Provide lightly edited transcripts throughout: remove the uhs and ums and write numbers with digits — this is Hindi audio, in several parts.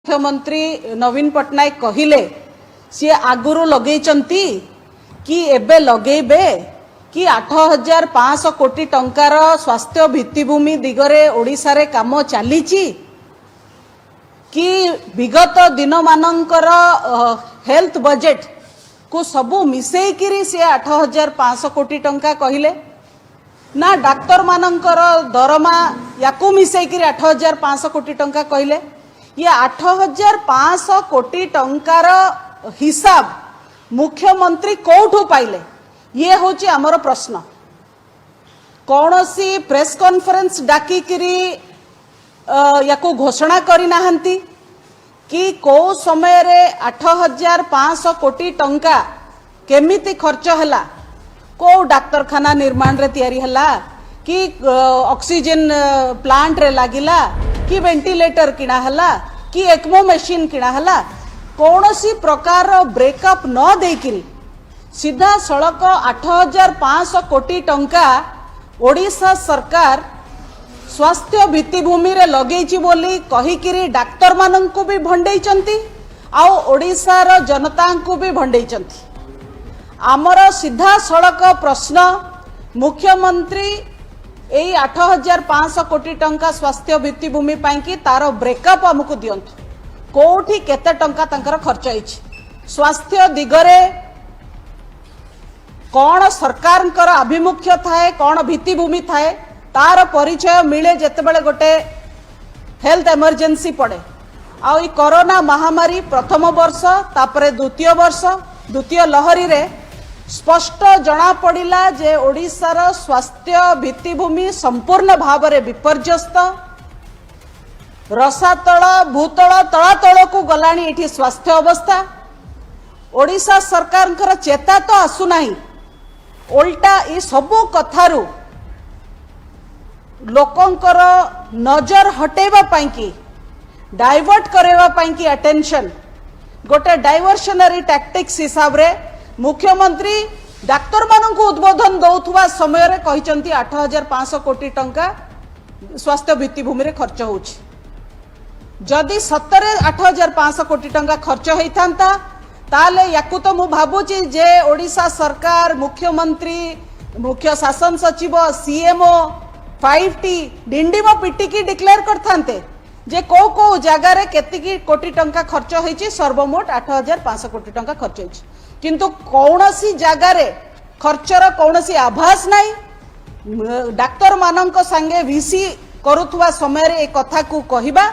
मुख्यमंत्री नवीन पट्टनायक कहले सी आगुरु लगेइचंती कि एबे लगेबे कि 8,500 कोटी टंकार स्वास्थ्य भित्तिभूमि दिगरे ओडिशा रे काम चलीची कि विगत दिन मानकर हेल्थ बजेट को सबू मिसेकिरी से 8,500 कोटी टंका कहले ना डाक्तर मानकर दरमा याकू मिसेकिरी 8,500 कोटी टंका कहले ये 8,500 कोटी टंकार हिसाब मुख्यमंत्री कोठू पाइले ये होची हमर प्रश्न। कौन सी प्रेस कॉन्फ्रेंस डाकिकिरी याकू घोषणा करी नाहंती कि को समय रे 8,500 कोटी टंका केमिति खर्च हला, को डाक्तरखाना निर्माण रे तैयारी हला कि ऑक्सीजन प्लांट रे लागिला कि वेंटिलेटर किना हला कि एक्मो मशीन किना हला, कौन सी प्रकार ब्रेकअप न देकिरी सीधा सड़क 8,500 कोटी टंका ओडिशा सरकार स्वास्थ्य भित्तिभूमि रे लगेइची बोली कहिकिरी डाक्तर माननकु भी भंडेइचंती आउ ओडिशा रो जनता को भी भंडेइचंती। आमर सीधा सड़क प्रश्न मुख्यमंत्री एई 8,500 कोटी टंका स्वास्थ्य भित्तिभूमि पाइकी तार ब्रेकअप हमकु दियंतु, कोठी केते टंका तांकर खर्च होईछि, स्वास्थ्य दिगरे कौन सरकार आभिमुख्य थाए, कौन भित्तिभूमि थाए तार परिचय मिले जेतेबेले गोटे हेल्थ इमरजेंसी पड़े। आ कोरोना महामारी प्रथम वर्ष तापरे द्वितीय वर्ष द्वितीय लहरी रे स्पष्ट जना पड़िला जे ओडिशार स्वास्थ्य भित्तिभूमि संपूर्ण भाव में विपर्यस्त, रसातल भूतल तलातल को गलानी एठी स्वास्थ्य अवस्था। ओडिशा सरकार चेता तो आसुना, उल्टा ये सबू कथारू लोकंकर नजर हटेवा पाइकी डाइवर्ट करेवा पाइकी अटेंशन गोटे डाइवर्शनरी टैक्टिक्स हिसाब रे मुख्यमंत्री डाक्तर मानू उद्बोधन दौथुवा समय रे कहिचंती 8,500 कोटी टंका स्वास्थ्य भित्तिभूमि रे खर्च होउछि। जदि सतरे 8,500 कोटी टंका खर्च होइथांता ताले याकू तो मु भाबुची जे ओडिशा सरकार मुख्यमंत्री मुख्य शासन सचिव सीएमओ 5T डिंडीमो पिटिकी डिक्लेयर करथांते जे को जगार केतिकी कोटी टंका खर्च होइछि, सर्वमोट 8,500 कोटी टंका खर्च होइछि, किंतु कौनसी जगार खर्चर कौनसी आभास नहीं। डाक्तर मानक संगे वीसी करुथुवा समय रे एक कथा को कहिबा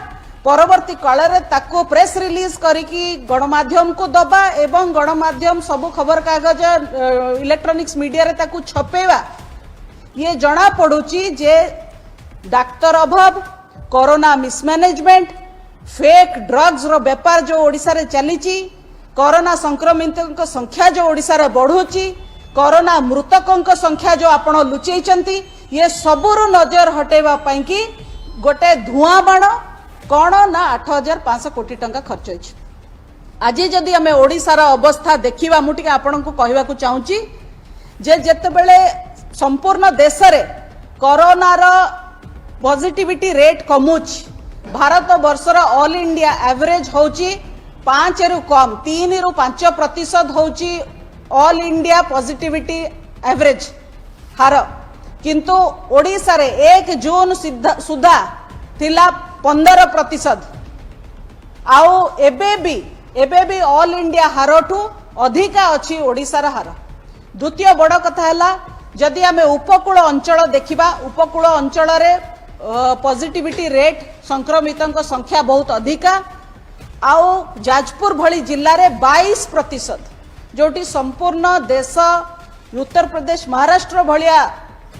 परवर्ती काल रे ताको प्रेस रिलीज करिकी गणमाध्यम को दबा एवं गणमाध्यम सबु खबर कागज इलेक्ट्रॉनिक्स मीडिया रे ताको छपेवा, ये जना पड़ुची जे डाक्तर अभाव, कोरोना मिसमैनेजमेंट, फेक ड्रग्स रो व्यापार जो ओडिशा रे चलीची, कोरोना संक्रमितों संख्या जो ओडिशा रे बढ़ुची, कोरोना मृतकों संख्या जो आपण लुचेइचंती, ये सबुरु नजर हटेवा पाई कि गोटे धुआं बाण कौन ना 8,500 कोटी टंका खर्च होइछि। आज जदि आमे ओडिशार अवस्था देखिबा मु टिके आपनकु कहबाकू चाहूची जे जेतेबेले संपूर्ण देश रे कोरोनार पॉजिटिविटी रेट कमुच, भारत वर्षर ऑल इंडिया एवरेज होची 5 रु कम 3 रु 5% होची ऑल इंडिया पॉजिटिविटी एवरेज हार, किंतु ओडिशा रे 1 जून सुधा थिला 15%। आउ एबे भी ऑल इंडिया हारठू अधिका अछि ओडिशा रा हार। द्वितीय बड़ कथा हला जदि आमे उपकूल अंचल देखिबा, उपकूल अंचल रे पॉजिटिविटी रेट संक्रमितों संख्या बहुत अधिका, आउ जाजपुर भली जिल्ला रे 22%, जोटी संपूर्ण देश उत्तर प्रदेश महाराष्ट्र भलिया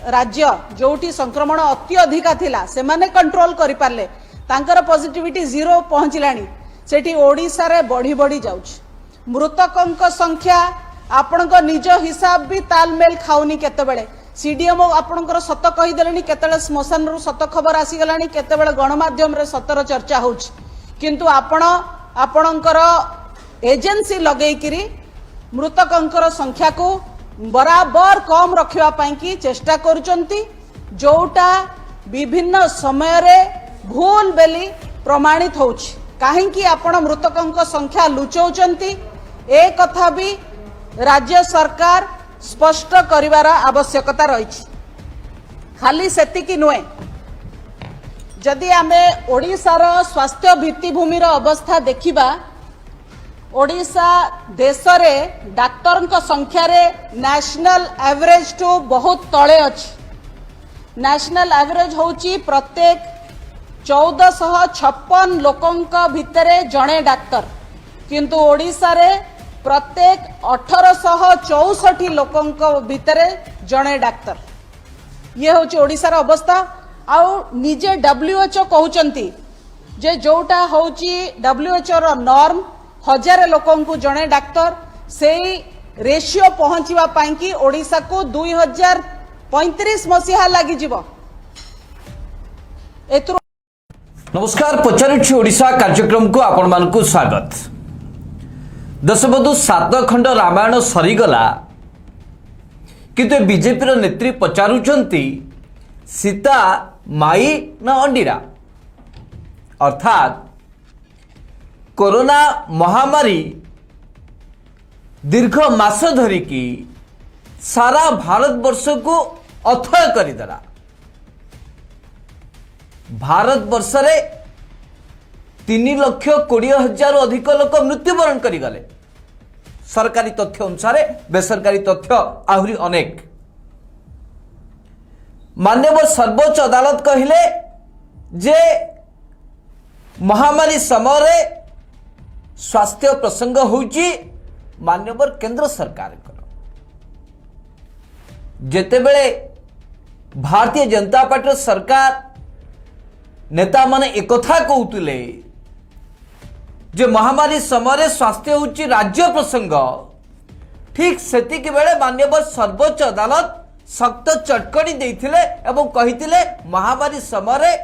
राज्य जोटी संक्रमण अति अधिका थिला से माने कंट्रोल करि पारले, तांकर पॉजिटिविटी 0 पहुंचलानी, सेठी ओडिशा रे बढ़ी बढ़ी जाउछ। मृतकों संख्या आपणक निज हिसाब भी तालमेल खाउनी, केतेबेले सीडीएमओ आपणकर सत कहि देलेनी, केतेबेले स्मशान रु सत खबर आसी गलानी, केतेबेले गणमाध्यम रे सतर चर्चा होउछ, किंतु आपणकर एजेंसी लगेइकिरी मृतकों संख्या को बराबर कम रखिबा पाई की चेष्टा करूचंती, जोटा विभिन्न समय रे भूल बेली प्रमाणित होउछ। कहीं आपण मृतकों संख्या लुचौचंती ए कथा भी राज्य सरकार स्पष्ट करिवार आवश्यकता रही। खाली सेतिकी नुहे, जदि आमे ओडिशार स्वास्थ्य भित्तिभूमिर अवस्था देखिबा, ओडिशा देश रे डाक्टर संख्या रे नेशनल एवरेज टू बहुत तले अछि। नेशनल एवरेज होची प्रत्येक 1456 लोकों भितरे जड़े डाक्तर, किंतु ओडिशा रे प्रत्येक 1864 लोकों भितरे जड़े डाक्तर। ये होची ओडिशार अवस्था। आउ निजे WHO कहउचंती जे जोटा होची WHO रो नॉर्म 1000 लोकों को जड़े डाक्तर, से रेशियो पहुंचवा पाई कि ओडिशा को 2035 मसीहा लगी जीव। नमस्कार, पचारुछि ओडिशा कार्यक्रम को आपण मानकु स्वागत। दशबधु 7 खंड रामायण सरीगला, किंतु बीजेपी नेत्री पचारुछंती सीता माई ना अंडीरा। अर्थात कोरोना महामारी दीर्घ मास धरिकी सारा भारत वर्ष को अथय करदेला। भारत वर्ष रे 3,20,000 अधिक लोक मृत्युवरण करिगले। सरकारी तथ्य अनुसार, बेसरकारी तथ्य आहुरी अनेक। माननीय सर्वोच्च अदालत कहिले जे महामारी समय स्वास्थ्य प्रसंग होउची माननीय केंद्र सरकार। जेतेबेले भारतीय जनता पार्टी सरकार नेता माने एकथा कहउतले जे महामारी समय स्वास्थ्य होउची राज्य प्रसंग, ठीक सेतिक बेले माननीय सर्वोच्च अदालत सख्त चटकणी देइथिले एवं कहिथिले महामारी समय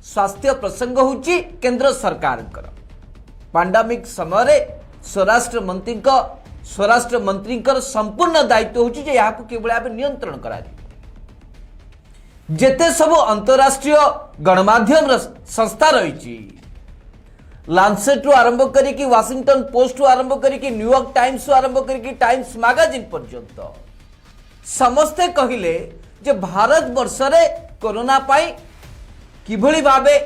स्वास्थ्य प्रसंग होउची केंद्र सरकार। पैंडेमिक समय स्वराष्ट्र मंत्री संपूर्ण दायित्व होउची जे याकू केवल भाव नियंत्रण करा। जेते सब अंतरराष्ट्रीय गणमाध्यम संस्था रही, लांसेट आरंभ करी वाशिंगटन पोस्ट आरंभ करी न्यूयॉर्क टाइम्स आरंभ करी टाइम्स मैगजीन पर्यंत समस्ते कहिले जे भारत वर्ष रे कोरोना पाई किभली भाबे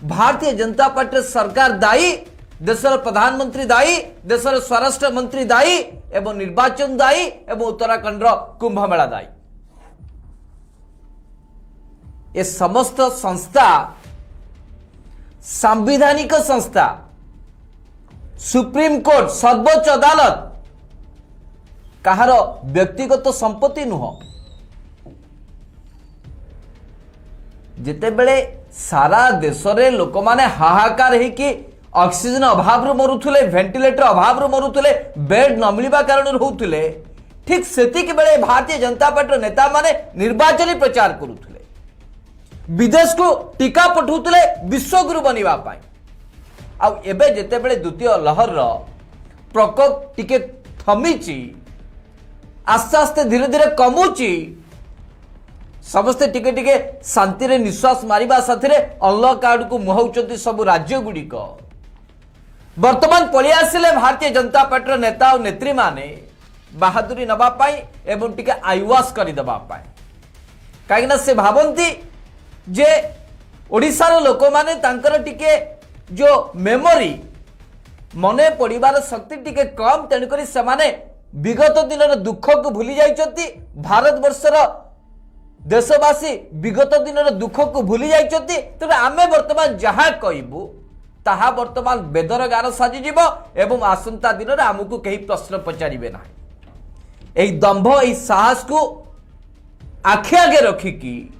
भारतीय जनता पार्टी सरकार दायी, देशर प्रधानमंत्री दायी, देशर स्वराष्ट्र मंत्री दायी एवं निर्वाचन दायी एवं उत्तराखंड कुंभ मेला दायी। ये समस्त संस्था संवैधानिक संस्था, सुप्रीम कोर्ट, सर्वोच्च अदालत कहार व्यक्तिगत संपत्ति नुह। जेतेबेले सारा देश रे लोक माने हाहाकार है कि ऑक्सीजन अभाव रे मरुथुले, वेंटिलेटर अभाव रे मरुथुले, बेड न मिलवा कारण होउथुले, ठीक सेतिक बेले भारतीय जनता पार्टी नेता माने निर्वाचनी प्रचार करुथुले, विदेश को टीका पठाउथुले विश्वगुरु बनिवा पाई। आ एबे जेतेबेले द्वितीय लहर रो प्रकोप टिके थमीची, आस्ते आस्ते धीरे धीरे कमुची, समस्ते टिके टिके शांति रे निश्वास मारिबा साथरे अनलॉक आउट को मुहाउचंती सब राज्य गुड़िक। वर्तमान पळि आसिले भारतीय जनता पार्टी नेता और नेत्री माने बहादुरी नबा पाई एवं टिके आईवास करि दबा पाई। काहेना से भाबंती जे ओडिशार लोक माने तांकर टिके जो मेमोरी मने पड़िबार शक्ति टिके कम, तेणुकरी सेमाने विगत दिन दुख को भूली जाइछंती। भारत वर्षर देशवासी विगत दिन दुख को भूली जाइछंती। तेणु आमे वर्तमान जहा कहबू ताहा वर्तमान बेदर गार साजी जीव एवं आसंता दिन रे आमको कहीं प्रश्न पचारिबे ना। एही दंभ, एही साहस को आखि आगे रखिकी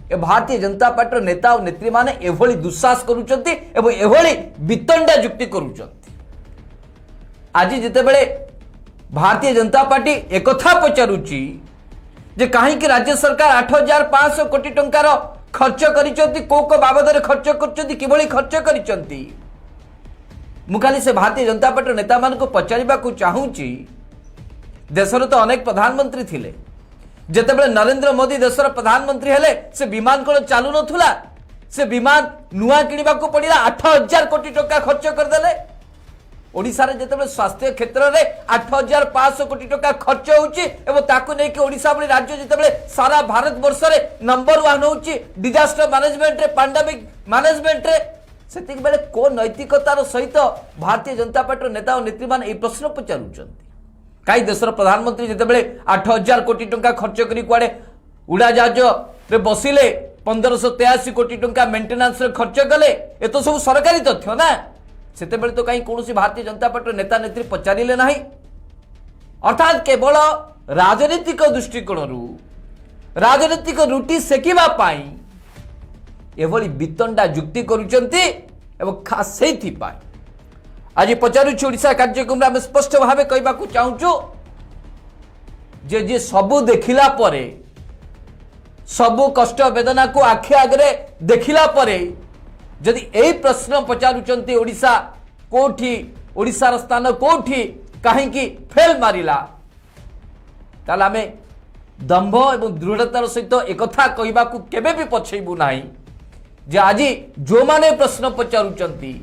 ए भारतीय जनता पार्टी नेता और नेत्री माने एभली दुस्साहस करूचंती एवं एभली वितंडा युक्ति करूचंती। आज जेतेबेले भारतीय जनता पार्टी एकथा पचारुची जे कहीं कि राज्य सरकार 8,500 कोटी टंकार खर्च करिचंती, को बाबद खर्च करचंती, किभली खर्च करिचंती। मु खाली से भारतीय जनता पार्टी नेता मान को पचारिबा को चाहूची, देशर तो अनेक प्रधानमंत्री थिले, जेतेबेले नरेंद्र मोदी देशर प्रधानमंत्री हेले से विमान कोन चालू नथुला, से विमान नुआ किणवा को पड़ा 8,000 कोटी टंका खर्च करदे। ओडिशा रे जेतेबेले स्वास्थ्य क्षेत्र में 8,500 कोटी टंका खर्च होउची एवं ताकू नै कि ओडिशा भली राज्य जेतेबेले सारा भारत वर्ष रे नंबर 1 होउची डिजास्टर मैनेजमेंट रे पैंडेमिक मैनेजमेंट रे सेतिक बेले को नैतिकतार सहित भारतीय जनता पार्टी नेता और नेत्री मान ए प्रश्न पचारुचंती। काई देशर प्रधानमंत्री जेतेबेले 8,000 कोटी टंका खर्च करी कुआडे उड़ाजहाज रे बसिले 1,583 कोटी टंका मेंटेनेंस रे खर्च कले ए तो सब सरकारी तथ्य ना। सेतेबेले तो कहीं कौन भारतीय जनता पार्टी नेता नेत्री पचारे ना। अर्थात केवल राजनीतिक दृष्टिकोण राजनीतिक रुटी सेकिबा पाई एभली वितंडा युक्ति करुचंती एवं खास सेथि पाई आज पचारुछु ओडिशा कार्यक्रम में स्पष्ट भाव कहबाकू चाहूचु जे जे सबु देखिला परे सबु कष्ट वेदना को आखि आगरे देखिला परे जदि एही प्रश्न पचारुचंती ओडिशा कोठी ओडिशार स्थान कोठी काहेकि फेल मारिला ताले आमे दंभ एवं दृढ़तार सहित एकथा कहबाकू केबे भी पछैबू नाही जे आज जो माने प्रश्न पचारुचंती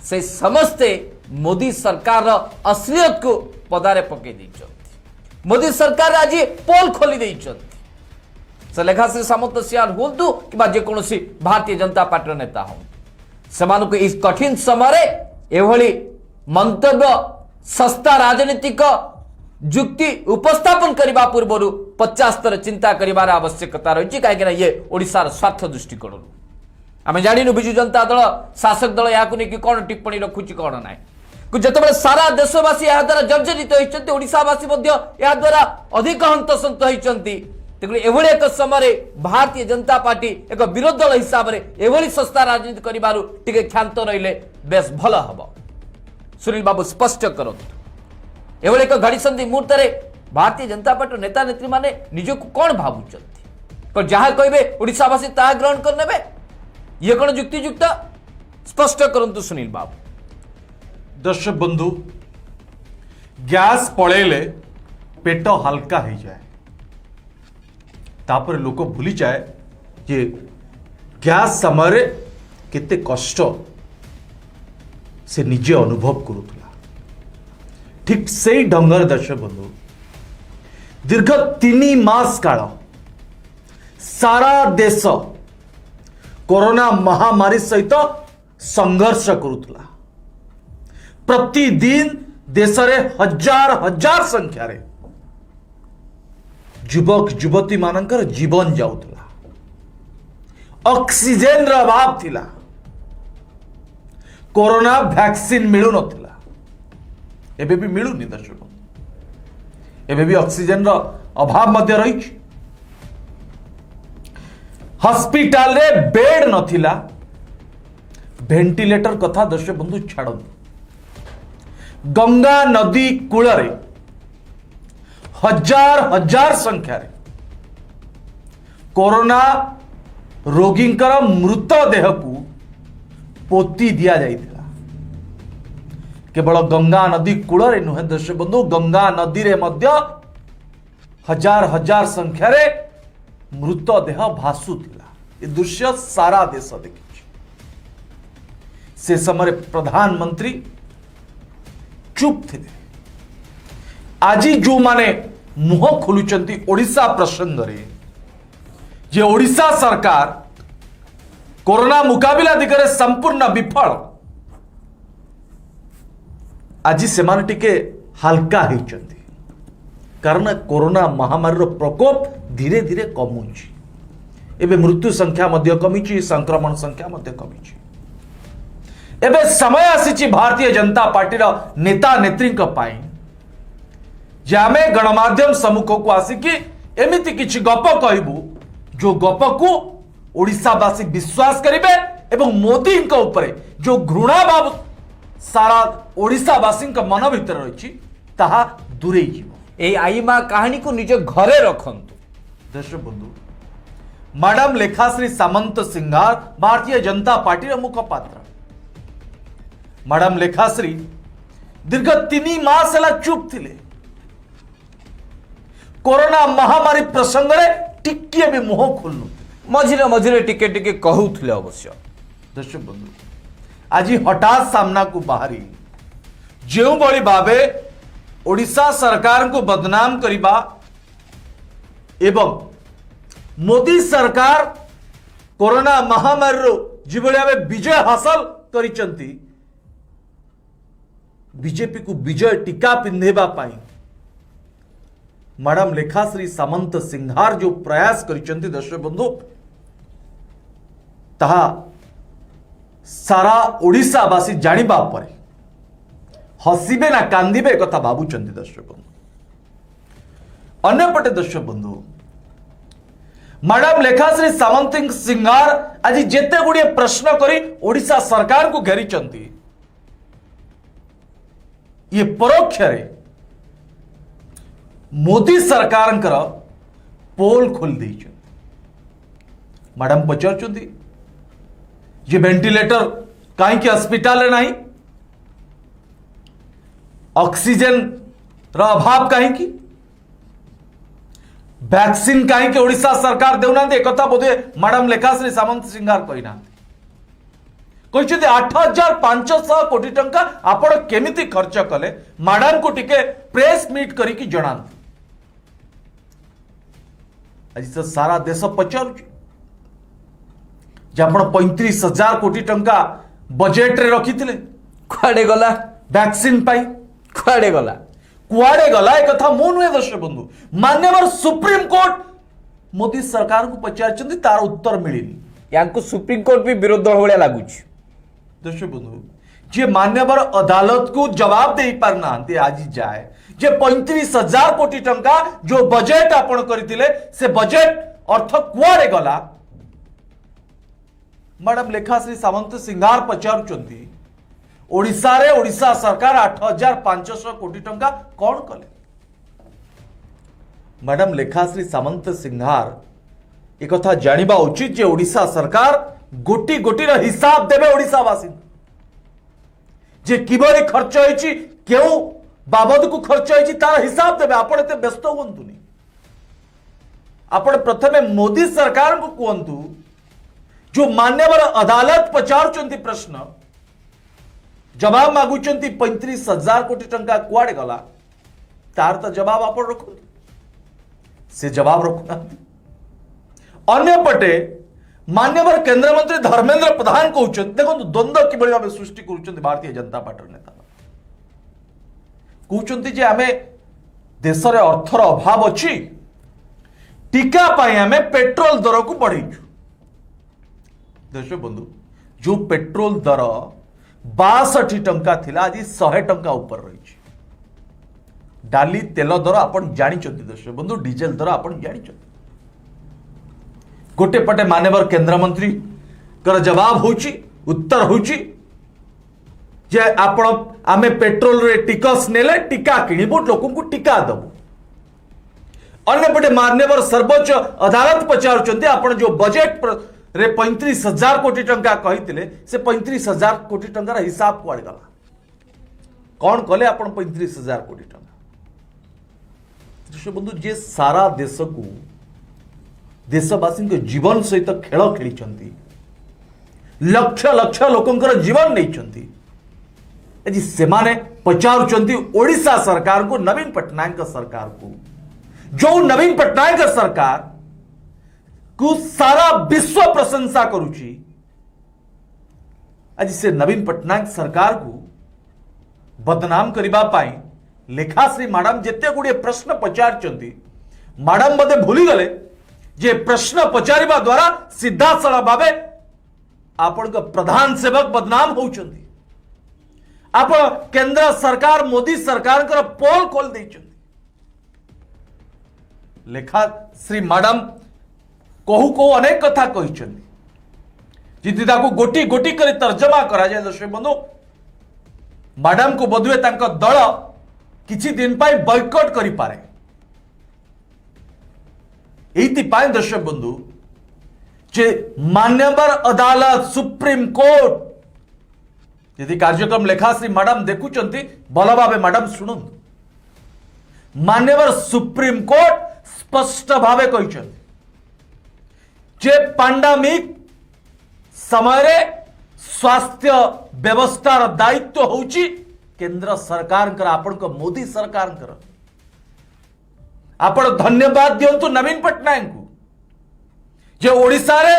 से समस्ते मोदी सरकार असलियत को पदारे पके दैछंती। मोदी सरकार आज पोल खोली दैछंती से लेखा श्री सामंत सियार हुंतु कि जे कोनोसी भारतीय जनता पार्टी नेता हो सेमानको इस कठिन समय एभली मंतव्य सस्ता राजनीतिक युक्ति उपस्थापन करने पूर्व 50 स्तर चिंता करार आवश्यकता रही कहीं ये ओडिशार स्वार्थ दृष्टिकोण आम जाणु विजु जनता दल शासक दल या कौन टिप्पणी रखुची कौन ना जिते सारा देशवासी या द्वारा जर्जरित होती ओडिशावासी या द्वारा अधिक हंतसंत होती तेणु एभली एक समय भारतीय जनता पार्टी एक विरोधी दल हिसाब से एभली सस्ता राजनीति करिबारु टिके क्षांत रहिले बेस भल हम। सुनील बाबू स्पष्ट करूँ एभली एक घड़ीसंधि मुहूर्त भारतीय जनता पार्टी नेता नेत्री माने निजक कौन भावुं जहाँ कहे ओडिशावासी ता ग्रहण करने ये कौन युक्तियुक्त स्पष्ट करंतु सुनील बाबू। दर्शक बंधु गैस पड़ेले पेट हल्का हो जाए तापर लोक भूली जाए जे गैस समय केते कष्ट से निजे अनुभव करुला। ठीक से ढंगर दर्शक बंधु दीर्घ 3 मास काल सारा देश कोरोना महामारी सहित संघर्ष करुला। प्रतिदिन देश रे हजार हजार संख्यार युवक युवती मानकर जीवन जाउथला। ऑक्सीजन रा अभाव थिला। कोरोना वैक्सीन मिलु नथिला एबे भी मिलुनी दर्शक एबे भी ऑक्सीजन रा अभाव मध्य रही। हॉस्पिटल रे बेड नथिला वेंटिलेटर कथा दर्शक बंधु छाड़ନ୍ତୁ। गंगा नदी कूल हजार हजार संख्यार कोरोना रोगींकर मृतदेह को पोती दिया जाइथिला। केवल गंगा नदी कूल नुहे दर्शक बंधु गंगा नदी रे मध्य हजार हजार संख्यार मृतदेह भासुथिला। ये दृश्य सारा देश देखी। से समय प्रधानमंत्री चुप थे। आज जो माने मुह खोलुचंती ओडिशा प्रसंग रे जे ओडिशा सरकार कोरोना मुकाबिला दिगरे संपूर्ण विफल आज से माने टिके हल्का होइचंती कारण कोरोना महामारी प्रकोप धीरे धीरे कमुची। एबे मृत्यु संख्या मध्य कमिची संक्रमण संख्या मध्य कमिची। एबे समय आसीची भारतीय जनता पार्टी नेता नेत्री जे आमे गणमाध्यम सम्मुख को आसिकी एमिति किछि गप कहबू जो गप को ओडिशावासी विश्वास करिवे एवं मोदी ऊपर जो घृणा भाव सारा ओडिशावासी मन भीतर रही ताहा दूरे जीव। ए आईमा कहानी को निज घरे रखंतु। दर्शक बंधु मैडम लेखाश्री सामंत सिंघार भारतीय जनता पार्टी मुखपात्र मैडम लेखाश्री दीर्घ 3 मास चुप थिले। कोरोना महामारी प्रसंग रे टिके भी मुह खोलु मझिरे मझिरे टिके टिके कहूथिले अवश्य। दर्शक बंधु आज हठात सामना को बाहरी जो बड़ी भावे ओडिशा सरकार को बदनाम करिबा एवं मोदी सरकार कोरोना महामारी जिभଳି भावे विजय हासिल करिचंती बीजेपी को विजय टीका पिंधेबा पाई मैडम लेखाश्री सामंत सिंहार जो प्रयास करिचंती दर्शक बंधु ताहा सारा ओडिशावासी जानिबा परे हसिबे ना कांदिबे कथा भाबुचंती दर्शक बंधु। अन्यपटे दर्शक बंधु मैडम लेखाश्री सामंत सिंहार आज जेते गुड़िए प्रश्न करी ओडिशा सरकार को घेरिचंती ये परोक्ष मोदी सरकार पोल खोल देइछन। मैडम पचार ये वेंटिलेटर कहीं हस्पिटाल नहीं ऑक्सीजन रा अभाव कहीं वैक्सीन कहीं ओडिशा सरकार देउना एक बोधे मैडम लेखाश्री सामंत सिंहार कहना कहते 8,500 कोटी टंका आपण केमिति खर्च कले मैडम को टिके प्रेस मीट करिकी जणांत। आज तो सारा देश पचार जे आपण 35,000 कोटी टंका बजेट रे रखिथिले कुआडे गला वैक्सीन पाई कुआडे गला एक कथा मो नुहे दर्शक बंधु मान्यवर सुप्रीम कोर्ट मोदी सरकार को पचार तार उत्तर मिलनी यांको सुप्रीम कोर्ट भी विरोध भाया लगुच। दर्शक बंधु जे मान्यवर अदालत को जवाब दे पारना आज जाए जे 35,000 कोटी टंका जो बजेट आपण करथिले से बजेट अर्थ कुआडे गला मैडम लेखाश्री सामंत सिंहार पचारुचंती ओडिशा रे ओडिशा सरकार 8,500 कोटी टंका कौन कले। मैडम लेखाश्री सामंत सिंहार एक कथा जानिबा उचित जे ओडिशा सरकार गोटी गोटी रा हिसाब देबे ओडिशावासी जे किबरी खर्च होईची केउ बाबद को खर्च होईची तार हिसाब देबे आपण एते व्यस्त होंतुनी आपण प्रथमे मोदी सरकार को कहंतु जो मान्यवर अदालत पचारुचंती प्रश्न जवाब मागुचंती 35,000 कोटी टंका कुआडे गला तार तो जवाब आपण रखु से जवाब रखुना। अन्यपटे मान्यवर केंद्र मंत्री धर्मेंद्र प्रधान कहते देखो द्वंद्व किभଳି भाव सृष्टि करुचंती भारतीय जनता पार्टी नेता कहते जे आमे देश रे अर्थर अभाव अछि टीका पाई आमे पेट्रोल दर को बढ़ेछु। दर्शक बंधु जो पेट्रोल दर 62 टंका थिला आज 100 टंका ऊपर रही डाली तेल दर आपण जानिचंती दर्शक बंधु डीजेल दर आपण जानिचंती गोटे पटे मान्यवर केंद्र मंत्री कर जवाब होची उत्तर होची जे आपण आमे पेट्रोल रे टिकस नेले टीका किनिबो लोकन को टीका दबो। अन्य पटे मान्यवर सर्वोच्च अदालत पचारुचंती आपण जो बजेट रे 35,000 कोटी टंका कही से 35,000 कोटी टंकार हिसाब कुआडे गला कौन कले आपण 35,000 कोटी टंका। दर्शक बंधु जे सारा देश को देशवासी जीवन सहित खेल खेली लक्ष लक्ष लोकंकर जीवन नहीं से पचारुचंती ओडिशा सरकार को नवीन पटनायक सरकार को जो नवीन पटनायक सरकार को सारा विश्व प्रशंसा करुची आज से नवीन पटनायक सरकार को बदनाम करबा पाई लेखाश्री मैडम जेते गुड़िए प्रश्न पचारचंती मैडम बदे भूली गले जे प्रश्न पचारिबा द्वारा सीधा सड़ा भावे आपण का प्रधान सेवक बदनाम होउचंती आपण केंद्र सरकार मोदी सरकार कर पोल खोल देइचंती। लेखाश्री मैडम कहू कहू अनेक कथा कही जिति ताको गोटी गोटी कर तर्जमा करा जाए। दर्शक बंधु मैडम को बोधुए तांको दल किछि दिन पाई बॉयकॉट करि पारे एइतिपाई दर्शक बंधु जे मान्यवर अदालत सुप्रीम कोर्ट यदि कार्यक्रम लेखाश्री मैडम देखुचंती भल भावे मैडम शुणु मान्यवर सुप्रीम कोर्ट स्पष्ट भावे कहिचंती जे पैंडेमिक समय रे स्वास्थ्य व्यवस्थार दायित्व होउची केंद्र सरकार आपण मोदी सरकार आपण धन्यवाद दिंतु नवीन पट्टनायक को जे ओडिशा रे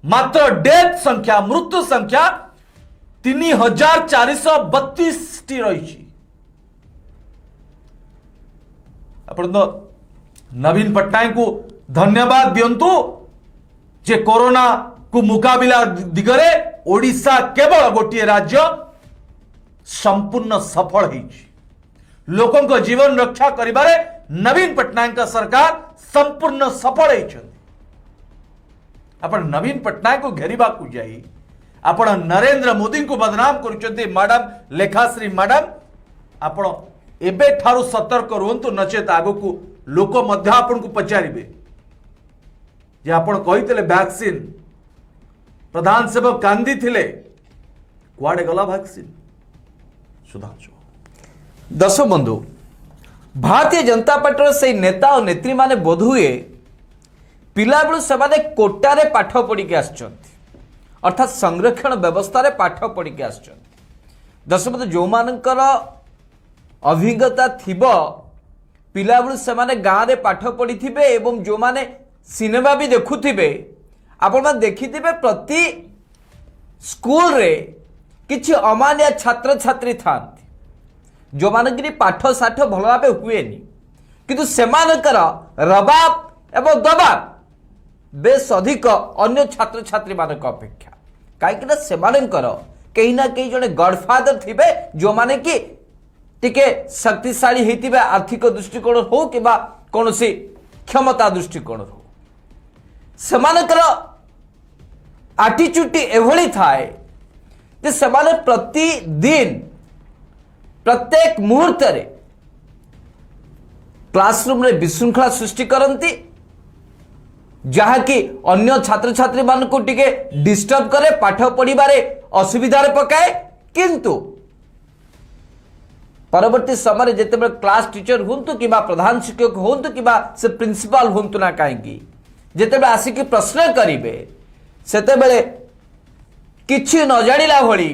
मात्र डेथ संख्या मृत्यु संख्या 3432 टी रही। आपण तो नवीन पट्टनायक को धन्यवाद दिंतु जे कोरोना को मुकाबिला दिगरे ओडिशा केवल गोटे राज्य संपूर्ण सफल होइछि। लोकों को जीवन रक्षा करिबारे नवीन पट्टनायक का सरकार संपूर्ण सफल होइछन। आपण नवीन पट्टनायक को घेरिबा को जाई आपण नरेंद्र मोदी को बदनाम करूछन्ती मैडम लेखाश्री मैडम आपण एबे ठारू सतर्क रुहंतु नचेत आगो को लोक मध्य आपण को पचारिबे जे आपण कहितले वैक्सीन प्रधान सेवक कांदी थिले कुआडे गला वैक्सीन सुधांशु। दर्शक बंधु भारतीय जनता पार्टी से नेता और नेत्री माने बोध हुए पिला बेलू से कोटारे पाठ पढ़ी आसुच्चंती अर्थात संरक्षण व्यवस्था रे पाठ पढ़ी आसुच्चंती। दर्शक बंधु जो मानकर अभिज्ञता थिबो पिला बेलू से गाँव रे पाठ पढ़ी थिबे एवं जो माने सिनेमा भी देखुथिबे आपण माने देखिथिबे प्रति स्कूल रे किछि अमानिया छात्र छात्री थांती जो मानकरी पाठ साठ भल भाव हुए किंतु सेमानकर रबाब एवं दबाब बेस अधिक अन्य छात्र छात्री मानक अपेक्षा कहीं सेमानकर कहीं ना कहीं जड़े गडफादर थिबे जो माने कि टिके शक्तिशाली होइतिबे आर्थिक दृष्टिकोण हो कि कौन सी क्षमता दृष्टिकोण हो सेमानकर आटिट्यूड एभली थाए जे सेमाने प्रतिदिन प्रत्येक मुहूर्त रे क्लासरूम रे विशृंखला सृष्टि करती जहा कि अन्य छात्र छात्री मान को टिके डिस्टर्ब करे पाठ पढ़िबारे असुविधा पकाए किंतु परवर्ती समय जिते क्लास टीचर हूँ कि प्रधान शिक्षक हूँ कि से प्रिंसिपाल हूँ ना कहीं जिते आसिक प्रश्न करेंगे सेते किछि न जानिला भली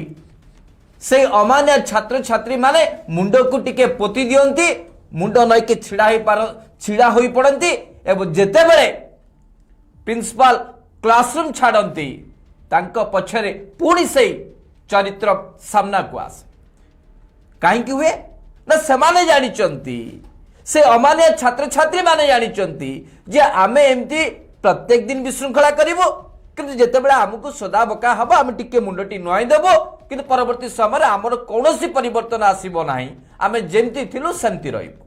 से अमान्य छात्र छात्री माने मुंड को टिके पोती दियंती मुंड नई के छिड़ा होई पड़ती एवं जेते बेले प्रिंसिपाल क्लासरूम छाड़ती तांको पछरे पुणी से चरित्र सामना को आसे कहीं हुए ना सेमाने जानिचंती से अमान्य छात्र छात्री माने जानिचंती जे आमे एमती प्रत्येक दिन विशृंखला करिवो किंतु जेतेबेले आमको सदा बका हबो आमे टिके मुंडटी नुआई देबो किंतु परवर्ती समय आमर कौनसी परिवर्तन आसीबो नाही आमे जेमती थिलु सेमती रहिबो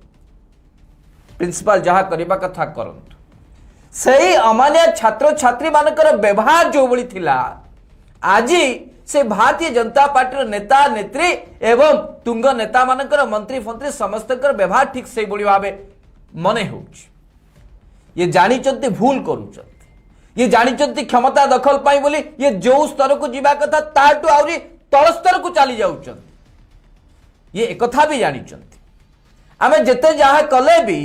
प्रिंसिपल जहा करिबा कथा करंतु सही अमान्य छात्र छात्री मानकर व्यवहार जो बड़ी थिला आजी से भारतीय जनता पार्टी नेता नेत्री एवं तुंग नेता मानकर मंत्री फंत्री समस्त व्यवहार ठीक से बड़ी भाव मने हो ये जानी भूल करूँ ये जानी क्षमता दखल पाई बोली ये जो स्तर को जीवा कथा ताटू आउरी तल स्तर को चली जाउछन ये एक कथा भी जानी आमे जेते जहा कले भी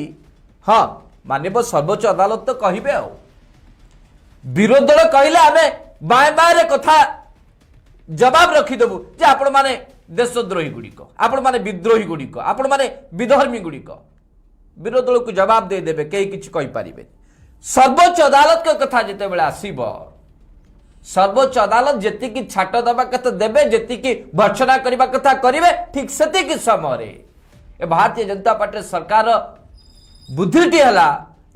हाँ मानव सर्वोच्च अदालत तो कहिबे आ विरोध दल कहले आमे बाय बाय कथा जवाब रखीदेबू जे आपण माने देशद्रोही गुड़िक आपण माने विद्रोही गुड़िक आपण माने विधर्मी गुड़िक विरोध दल को जवाब दे देबे कई किछि कहि पारिबे सर्वोच्च अदालत के कथा जिते बेले आसीबो सर्वोच्च अदालत जेति की छाट दबा कथा देबे जेति की भर्त्सना करबा कथा करिवे ठीक सेति की समय रे ए भारतीय जनता पार्टी सरकार बुद्धिटी हला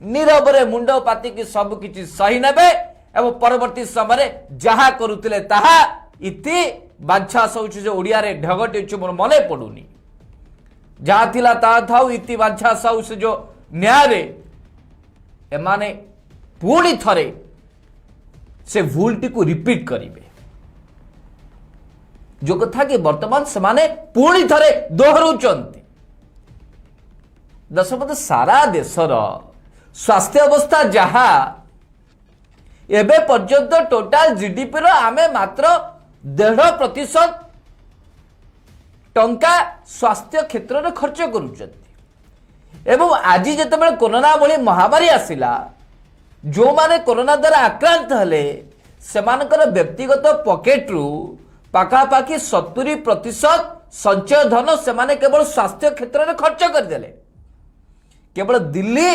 नीरव रे मुंड पाती की सब किछि सही नेबे एवं परवर्ती समय रे जहा करूतिले ताहा इति बांछा सौच जो ओडिया रे ढगटे छु मोर मने पडुनी जहा थिला ता थाउ इति बांछा सौच जो न्याय रे एमाने पुणी थरे से भूलटी को रिपीट करिवे जो कथा कि वर्तमान से पुणी थरे दोहराउचंती दशमत सारा देशर स्वास्थ्य अवस्था जहा एबे पर्यंत टोटाल जीडीपी रो आमे मात्र 1.5% टंका स्वास्थ्य क्षेत्र में खर्च करुचंती एवं आज जिते कोरोना भली महामारी आसिला जो माने कोरोना द्वारा आक्रांत हेले सेमानकर व्यक्तिगत पॉकेट रु पाखापाखि 70% संचय धन सेमाने केवल स्वास्थ्य क्षेत्र में खर्च करदेले। केवल दिल्ली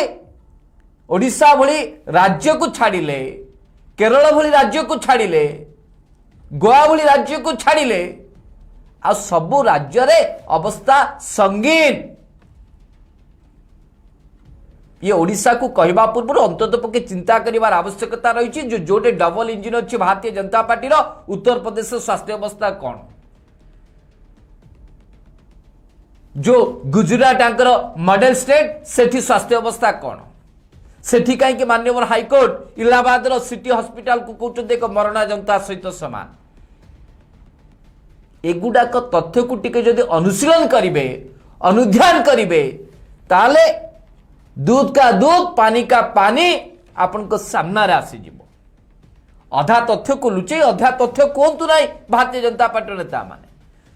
ओडिशा भली राज्य को छाड़िले, केरल भली राज्य को छाड़िले, गोवा भली राज्य को छाड़िले आ सबु राज्य रे अवस्था संगीन। ये ओडिशा को कहवा पूर्व अंतत पक्षे चिंता करिवार आवश्यकता रही जो जोटे डबल इंजिन अच्छी भारतीय जनता पार्टी रो उत्तर प्रदेश स्वास्थ्य अवस्था कौन, जो गुजरात आंकर मॉडल स्टेट सेठी स्वास्थ्य अवस्था कौन, सेठी कहीं माननीय हाईकोर्ट इलाहाबाद रो सिटी हॉस्पिटल को कहते एक मरणा जनता सहित समान। एगुड़ाक तथ्य को टिके जदि अनुशीलन करिवे, अनुध्यान करिवे ताले दूध का दूध पानी का पानी आपन को सामना रे आसी जिवो। अधा तथ्य को लुचई अधा तथ्य कहतु ना भारतीय जनता पार्टी नेता माने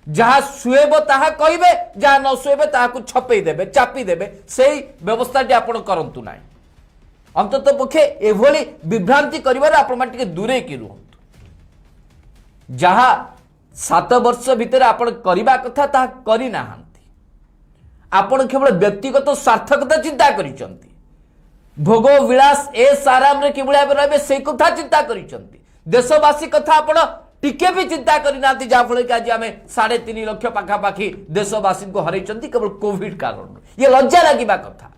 जहाँ सुएब ताहा कहिबे, जहाँ न सुएबे ताहा को छपेई देबे, चापी देबे, सेही व्यवस्थाटी आपण करंतु ना। अंतत पक्षे एभली विभ्रांति करिवार आपण मान टिके दूरे की रुहंतु। जहाँ 7 वर्ष भितर आपण करिबा कथा ताहा करि नाहंती। आपण केवल व्यक्तिगत स्वार्थकता चिंता करिसंती, भोग विलास ए आराम रे किबळे रहिबे से कथा चिंता करिसंती। देशवासी कथा आपण टिके भी चिंता करना जहाँफल कि आज आम 3.5 लाख पाखापाखि देशवासी को हरई केवल कोविड कारण। ये लज्जा लगे कथा,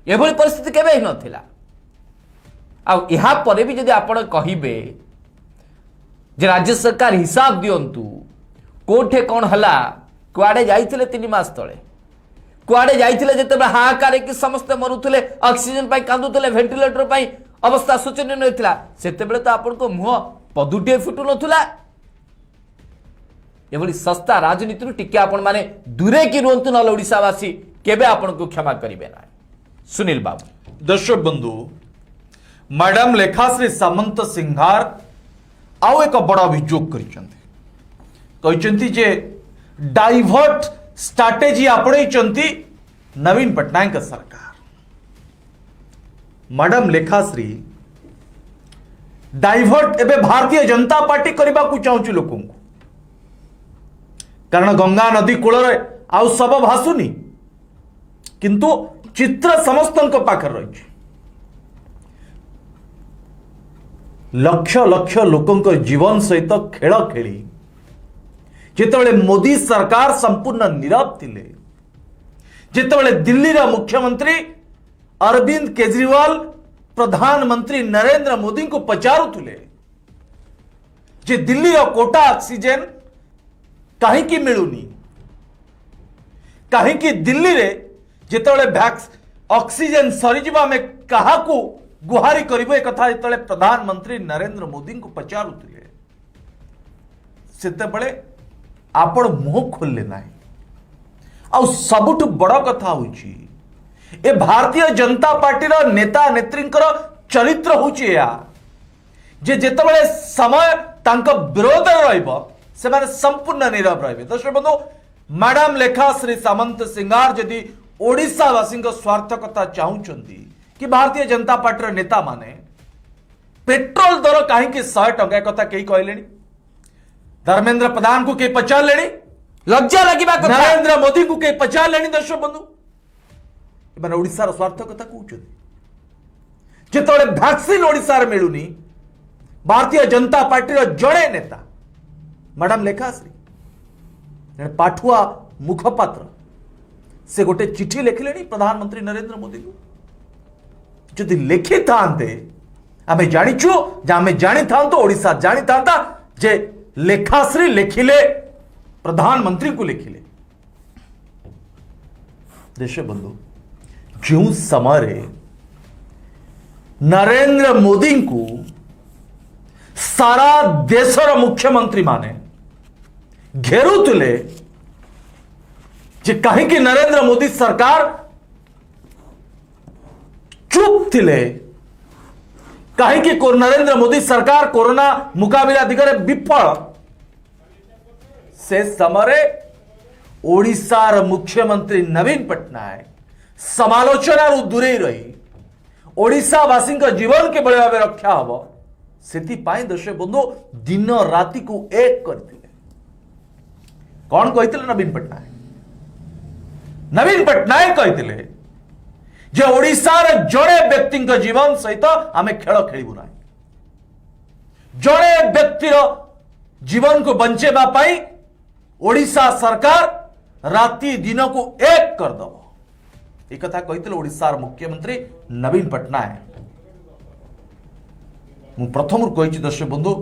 एभली परिस्थिति केबे ही नथिला। आ पर भी जदि आपण कहिबे जे राज्य सरकार हिसाब दियंतु कोठे कौन हला, कुआडे जाइथिले 3 मास तले, कुआडे जाइथिले जेतेबे हाहाकार कि समस्त मरुथिले, ऑक्सीजन पाई कांदुथिले, वेंटिलेटर पाई अवस्था शोचनीय नथिला, सेतेबेले तो आपण को मुह पदुटे फुटु नथुला। एभली सस्ता राजनीति टिके आपण माने दूरे की रुहंतु, न ओडिशावासी केबे आपण को क्षमा करिवे ना। सुनील बाबू। दर्शक बंधु, मैडम लेखाश्री सामंत सिंहार आउ एक बड़ अभियोग करिसेंती जे डाइवर्ट स्ट्रैटेजी आपणैचंती नवीन पटनायक सरकार। मैडम लेखाश्री डाइवर्ट एबे भारतीय जनता पार्टी करने को चाहूँ लोक, कारण गंगा नदी कूल आउ सब भासुनी, किंतु चित्र समस्त पाखर रही। लक्ष लक्ष लोक जीवन सहित खेल खेली जितेबाला मोदी सरकार संपूर्ण नीरव थिले, जितेबाला दिल्ली रा मुख्यमंत्री अरविंद केजरीवाल प्रधानमंत्री नरेंद्र मोदी को पचारुले जे दिल्ली रो कोटा ऑक्सीजन कहीं मिलूनी, कहीं दिल्ली रे जितेबाला ऑक्सीजन सरीजा में क्या गुहारी करिबो एक कथा जितेबाला प्रधानमंत्री नरेंद्र मोदी को पचारुले सेतेबाला आपण मुह खोलले नाही। आ सबुठ बड़ कथा होची ए भारतीय जनता पार्टी रो नेता नेत्रींकर चरित्र होची या जे जेतेबाला समय तांको विरोध रहइबो से माने संपूर्ण नीरव रहिबे। दर्शक बंधु, मैडम लेखाश्री सामंत सिंगार जदि ओडिशा वासी स्वार्थ कथा चाहूचंती कि भारतीय जनता पार्टी नेता माने पेट्रोल दर कहीं 100 टंका कथा कई कहलेनी, धर्मेंद्र प्रधान को कई पचार लेनी, लज्जा लगिबा कथा, नरेंद्र मोदी को कई पचार लेनी। दर्शक बंधु, एमाने ओडिशा स्वार्थ कथा कहउछथि जेतबेले वैक्सीन ओडिशा रे मिलुनी, भारतीय जनता पार्टी जड़े नेता मैडम लेखाश्री पाठुआ मुखपात्र से गोटे चिठी लिखिले प्रधानमंत्री नरेंद्र मोदी को। जदि लिखि थांते आमे जानिछु, आमे जानि थांतो, ओडिशा जानि थांता जे लेखाश्री लिखिले प्रधानमंत्री को लिखिले। देश बंधु, जो समय नरेंद्र मोदी को सारा देशर मुख्यमंत्री माने घेरुले जे कहीं नरेंद्र मोदी सरकार चुप थिले, कहीं नरेंद्र मोदी सरकार कोरोना मुकाबिला दिगरे विफल, से समय ओडिशार मुख्यमंत्री नवीन पटनायक समालोचना दूरे रही ओडिशावासी जीवन के भाव रक्षा हम से दर्शक बंधु दिन राति को एक करते कौन कहते नवीन पट्टनायक कहते जे ओडिशार जड़े व्यक्ति जीवन सहित आम खेल खेलू ना जड़े व्यक्तिर जीवन को बंचेबा पाई ओडिशा सरकार राति दिन को एक करदब एक कथा कहते ओडिशार मुख्यमंत्री नवीन पट्टनायक मु प्रथम कही दर्शक बंधु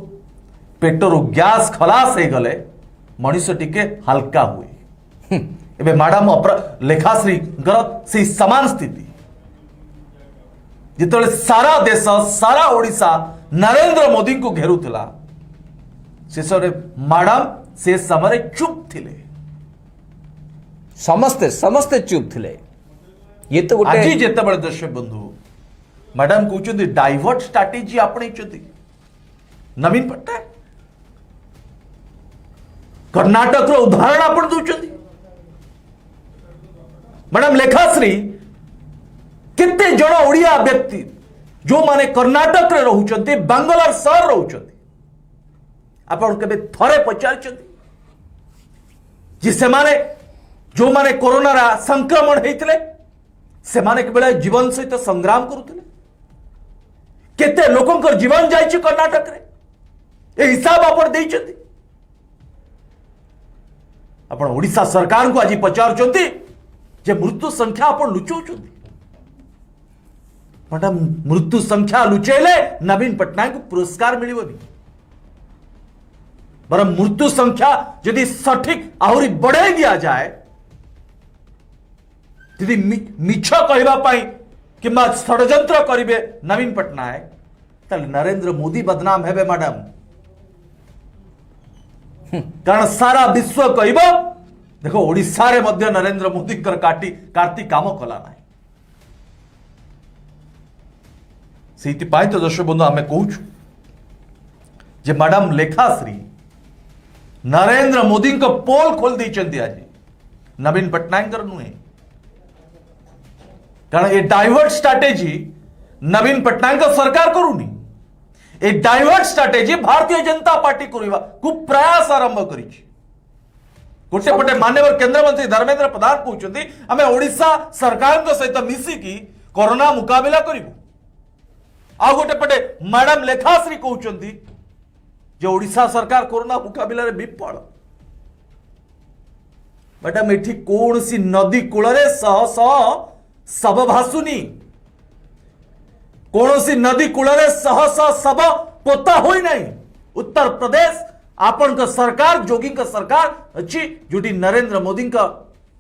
पेटर गैस खलास हो गले मनीष टिके हल्का हुए एबे मैडम लेखाश्री से समान स्थिति जिते सारा देश सारा ओडिशा नरेंद्र मोदी को घेरुला शेष मैडम से समय चुप थिले समस्ते समस्ते चुप थिले ये तो गोटे आज जिते दर्शक बंधु मैडम कहते डाइवर्ट स्ट्राटेजी आपणे नवीन पट्टनायक कर्नाटक उदाहरण आपण दौरान मैडम लेखाश्री केते जन ओडिया व्यक्ति जो माने कर्नाटक रे रहउचंती बांग्लार शहर रहउचंती आपण केबे थरे पचारचंती जे से माने जो माने कोरोना रा संक्रमण हेतिले से माने केबे जीवन सहित संग्राम करूतिले केते लोकंकर जीवन जायछि कर्नाटक रे ए हिसाब आपण देइचंती आपण ओडिशा सरकार को आज पचारचंती जे मृत्यु संख्या आपण लुचौचंती मैडम मृत्यु संख्या लुचेले नवीन पट्टनायक को पुरस्कार मिलिबनी बर मृत्यु संख्या यदि सठिक आहरी बढ़ाई दिया जाए यदि मिछ कहवा पाई किंबा षड्यंत्र करिवे नवीन पट्टनायक ताले नरेंद्र मोदी बदनाम हेबे मैडम कारण सारा विश्व कहब देखो ओडिशा रे मध्य नरेंद्र मोदी कार्ती काम कला ना से तो दर्शक बंधु आम कहूँ जे मैडम लेखाश्री नरेंद्र मोदी को पोल खोल देइचंती आज नवीन पट्टनायक नुहे कारण ये डाइवर्ट स्ट्राटेजी नवीन पट्टनायक सरकार करूनी ए divert strategy Bharatiya Janata party करवा को प्रयास आरंभ करी गोटे पटे माननीय केंद्र मंत्री धर्मेंद्र प्रधान कहते आम ओडिशा सरकार सहित मिसिकी कोरोना मुकाबला करूँ आ गोटे पटे मैडम लेखाश्री कहते जे ओडिशा सरकार कोरोना मुकाबला विफल मैडम एठी कौन सी नदी कूल शह शह शब भासुनी कौन सी नदी कूल शह शह शब पोता होई नहीं उत्तर प्रदेश आपण का सरकार जोगी का सरकार अच्छी जोटी नरेंद्र मोदी का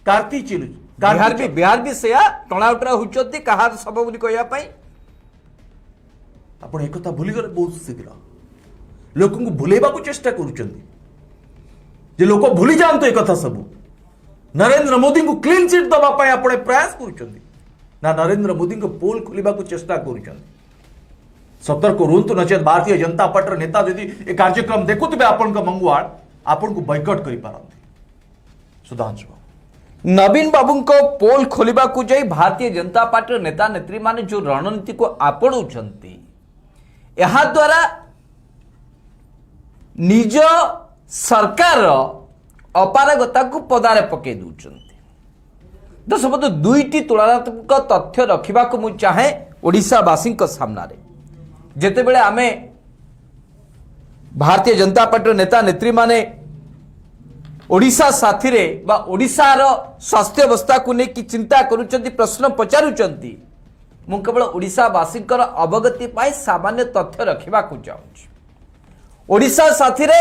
कार्ती चिलु बिहार भी सेया टणाउटरा हुचती कहार सब बोली कहया पाई आपण एक कथा भूली गले बहुत शीघ्र लोक को भूलेबा को चेष्टा करूचंदी जे लोक भूली जानतो एक कथा सब नरेंद्र मोदी को क्लीन चिट दबा पाई आपण प्रयास करूचंदी ना नरेंद्र मोदी को पोल खोलिबा को चेष्टा करूचंदी सतर्क रुहतु नचेत भारतीय जनता पार्टी नेता यदि ए कार्यक्रम देखुथिबे आपण को मंगुआड़ आपण को बैकआउट करि पारंती सुधांशु नवीन बाबू को पोल खोलिबा को जाई भारतीय जनता पार्टी नेता नेत्री माने जो रणनीति को आपणुचंती एहा द्वारा निज सरकार अपारगता को पदारे पकई दूचंती दर्शक बंधु दुईटी तुलनात्मक तथ्य रखा को मुझे चाहे ओडिशावासी सामने जेतेबेले आमे भारतीय जनता पार्टी नेता नेत्री माने ओडिशा साथी रे बा ओडिशार स्वास्थ्य अवस्था को लेकिन चिंता करुचंती प्रश्न पचारुचंती मु केवल ओडिशावासी अवगति पाई सामान्य तथ्य रखा चाहूँ ओडिशा साथी रे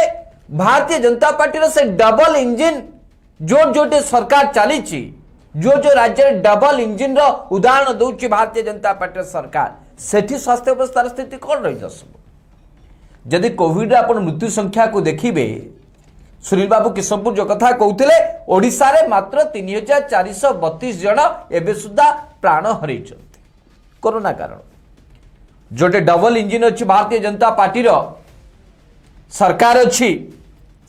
भारतीय जनता पार्टी से डबल इंजिन जो जोटे सरकार चली जो जो राज्य डबल इंजिन रो उदाहरण दौची भारतीय जनता पार्टी सरकार सेठी स्वास्थ्य अवस्था स्थिति कौन रही जदि कोविड आप मृत्यु संख्या को देखिए सुनील बाबू किशनपुर जो कथा कहते ओडिशा रे मात्र 3432 जन एबे सुधा प्राण हर कोरोना कारण जोटे डबल इंजिन अच्छी भारतीय जनता पार्टी रो सरकार अच्छी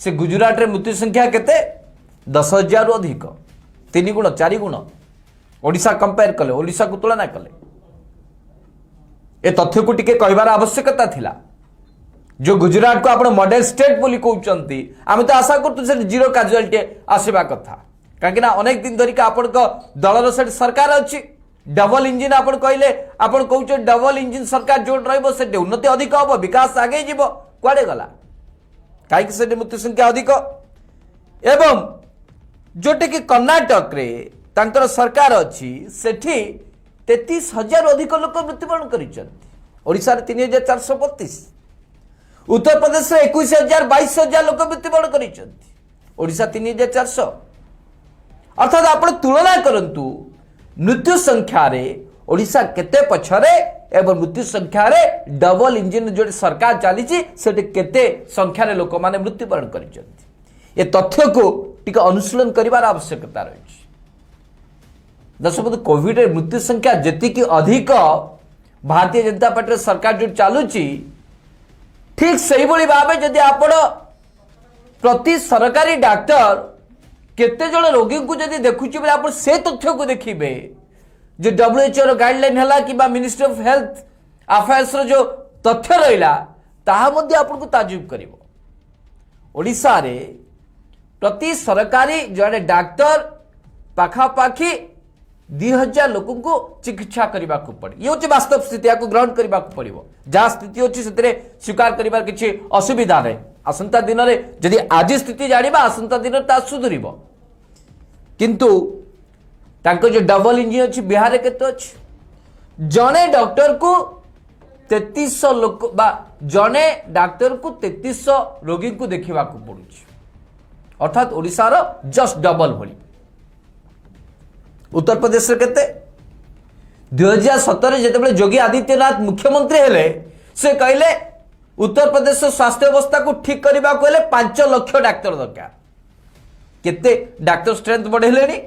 से गुजरात रे मृत्यु संख्या केते 10,000 रु अधिक 3 गुण 4 गुण ओडिशा कंपेयर कले ओडिशा को तुलना कले ए तथ्य को टिके कहबार आवश्यकता थिला। जो गुजरात को आपण मॉडल स्टेट बोली कहउचंती आम तो आशा करतु से जीरो कैजुअलिटी आसीबा कथा कहीं अनेक दिन धरिक आपण दलर से सरकार अच्छी डबल इंजिन आपण कहले आपण कहउछ डबल इंजिन सरकार जो रहइबो से उन्नति अधिक हम विकास आगे जीव कुआडे गला कहीं से मृत्यु संख्या अधिक एवं जोटे कि कर्णाटक रे तांकर सरकार अच्छी सेठी 33,000 अधिक लोक मृत्युवरण करिसंती ओडिसा रे 3,432 उत्तर प्रदेश रे 21,000 22,000 लोक मृत्युवरण करिसंती ओडिसा 3,400 अर्थात आपण तुलना करंतु मृत्यु संख्या रे ओडिसा केते पछरे एवं मृत्यु संख्या रे डबल इंजिन जो सरकार चली से केते संख्या रे लोक माने मृत्युवरण करिसंती ए तथ्य को टिके अनुशीलन करिवार आवश्यकता रही। दर्शक कोविड रे मृत्यु संख्या जेति की अधिक भारतीय जनता पार्टी सरकार जो चलुची ठीक सही भली भाबे जदि आपण प्रति सरकारी डॉक्टर केते जण रोगी को जदि देखुची बेले आपण से तथ्य को देखिबे जो WHO रो गाइडलाइन हला कि बा मिनिस्ट्री ऑफ हेल्थ अफेयर्स रो जो तथ्य रहिला ताहा मध्ये आपण को ताजुब करिवो। ओडिसा रे प्रति सरकारी जड़े डॉक्टर पाखापाखि 2,000 लोक को चिकित्सा करने को पड़े ये हूँ वास्तव स्थिति या ग्रहण करने को पड़ो जहाँ स्थिति अच्छी से स्वीकार कर किसी असुविधा नहीं आसंता दिन में जदि आज स्थिति जाना आसंता दिन ता सुधर किंतु तांको जो डबल इंजिन अच्छी बिहार के अच्छी जड़े डॉक्टर को 3300 लोक जड़े डॉक्टर को 3300 रोगी को देखा पड़ू अर्थात ओडिसा रो जस्ट डबल भली। उत्तर प्रदेश रे केते 2017 जेतेबेले योगी आदित्यनाथ मुख्यमंत्री हेले से कहले उत्तर प्रदेश स्वास्थ्य अवस्था को ठीक करबा को हेले 5 लाख डॉक्टर दरकार केते डॉक्टर स्ट्रेंथ बढ़ेलेनी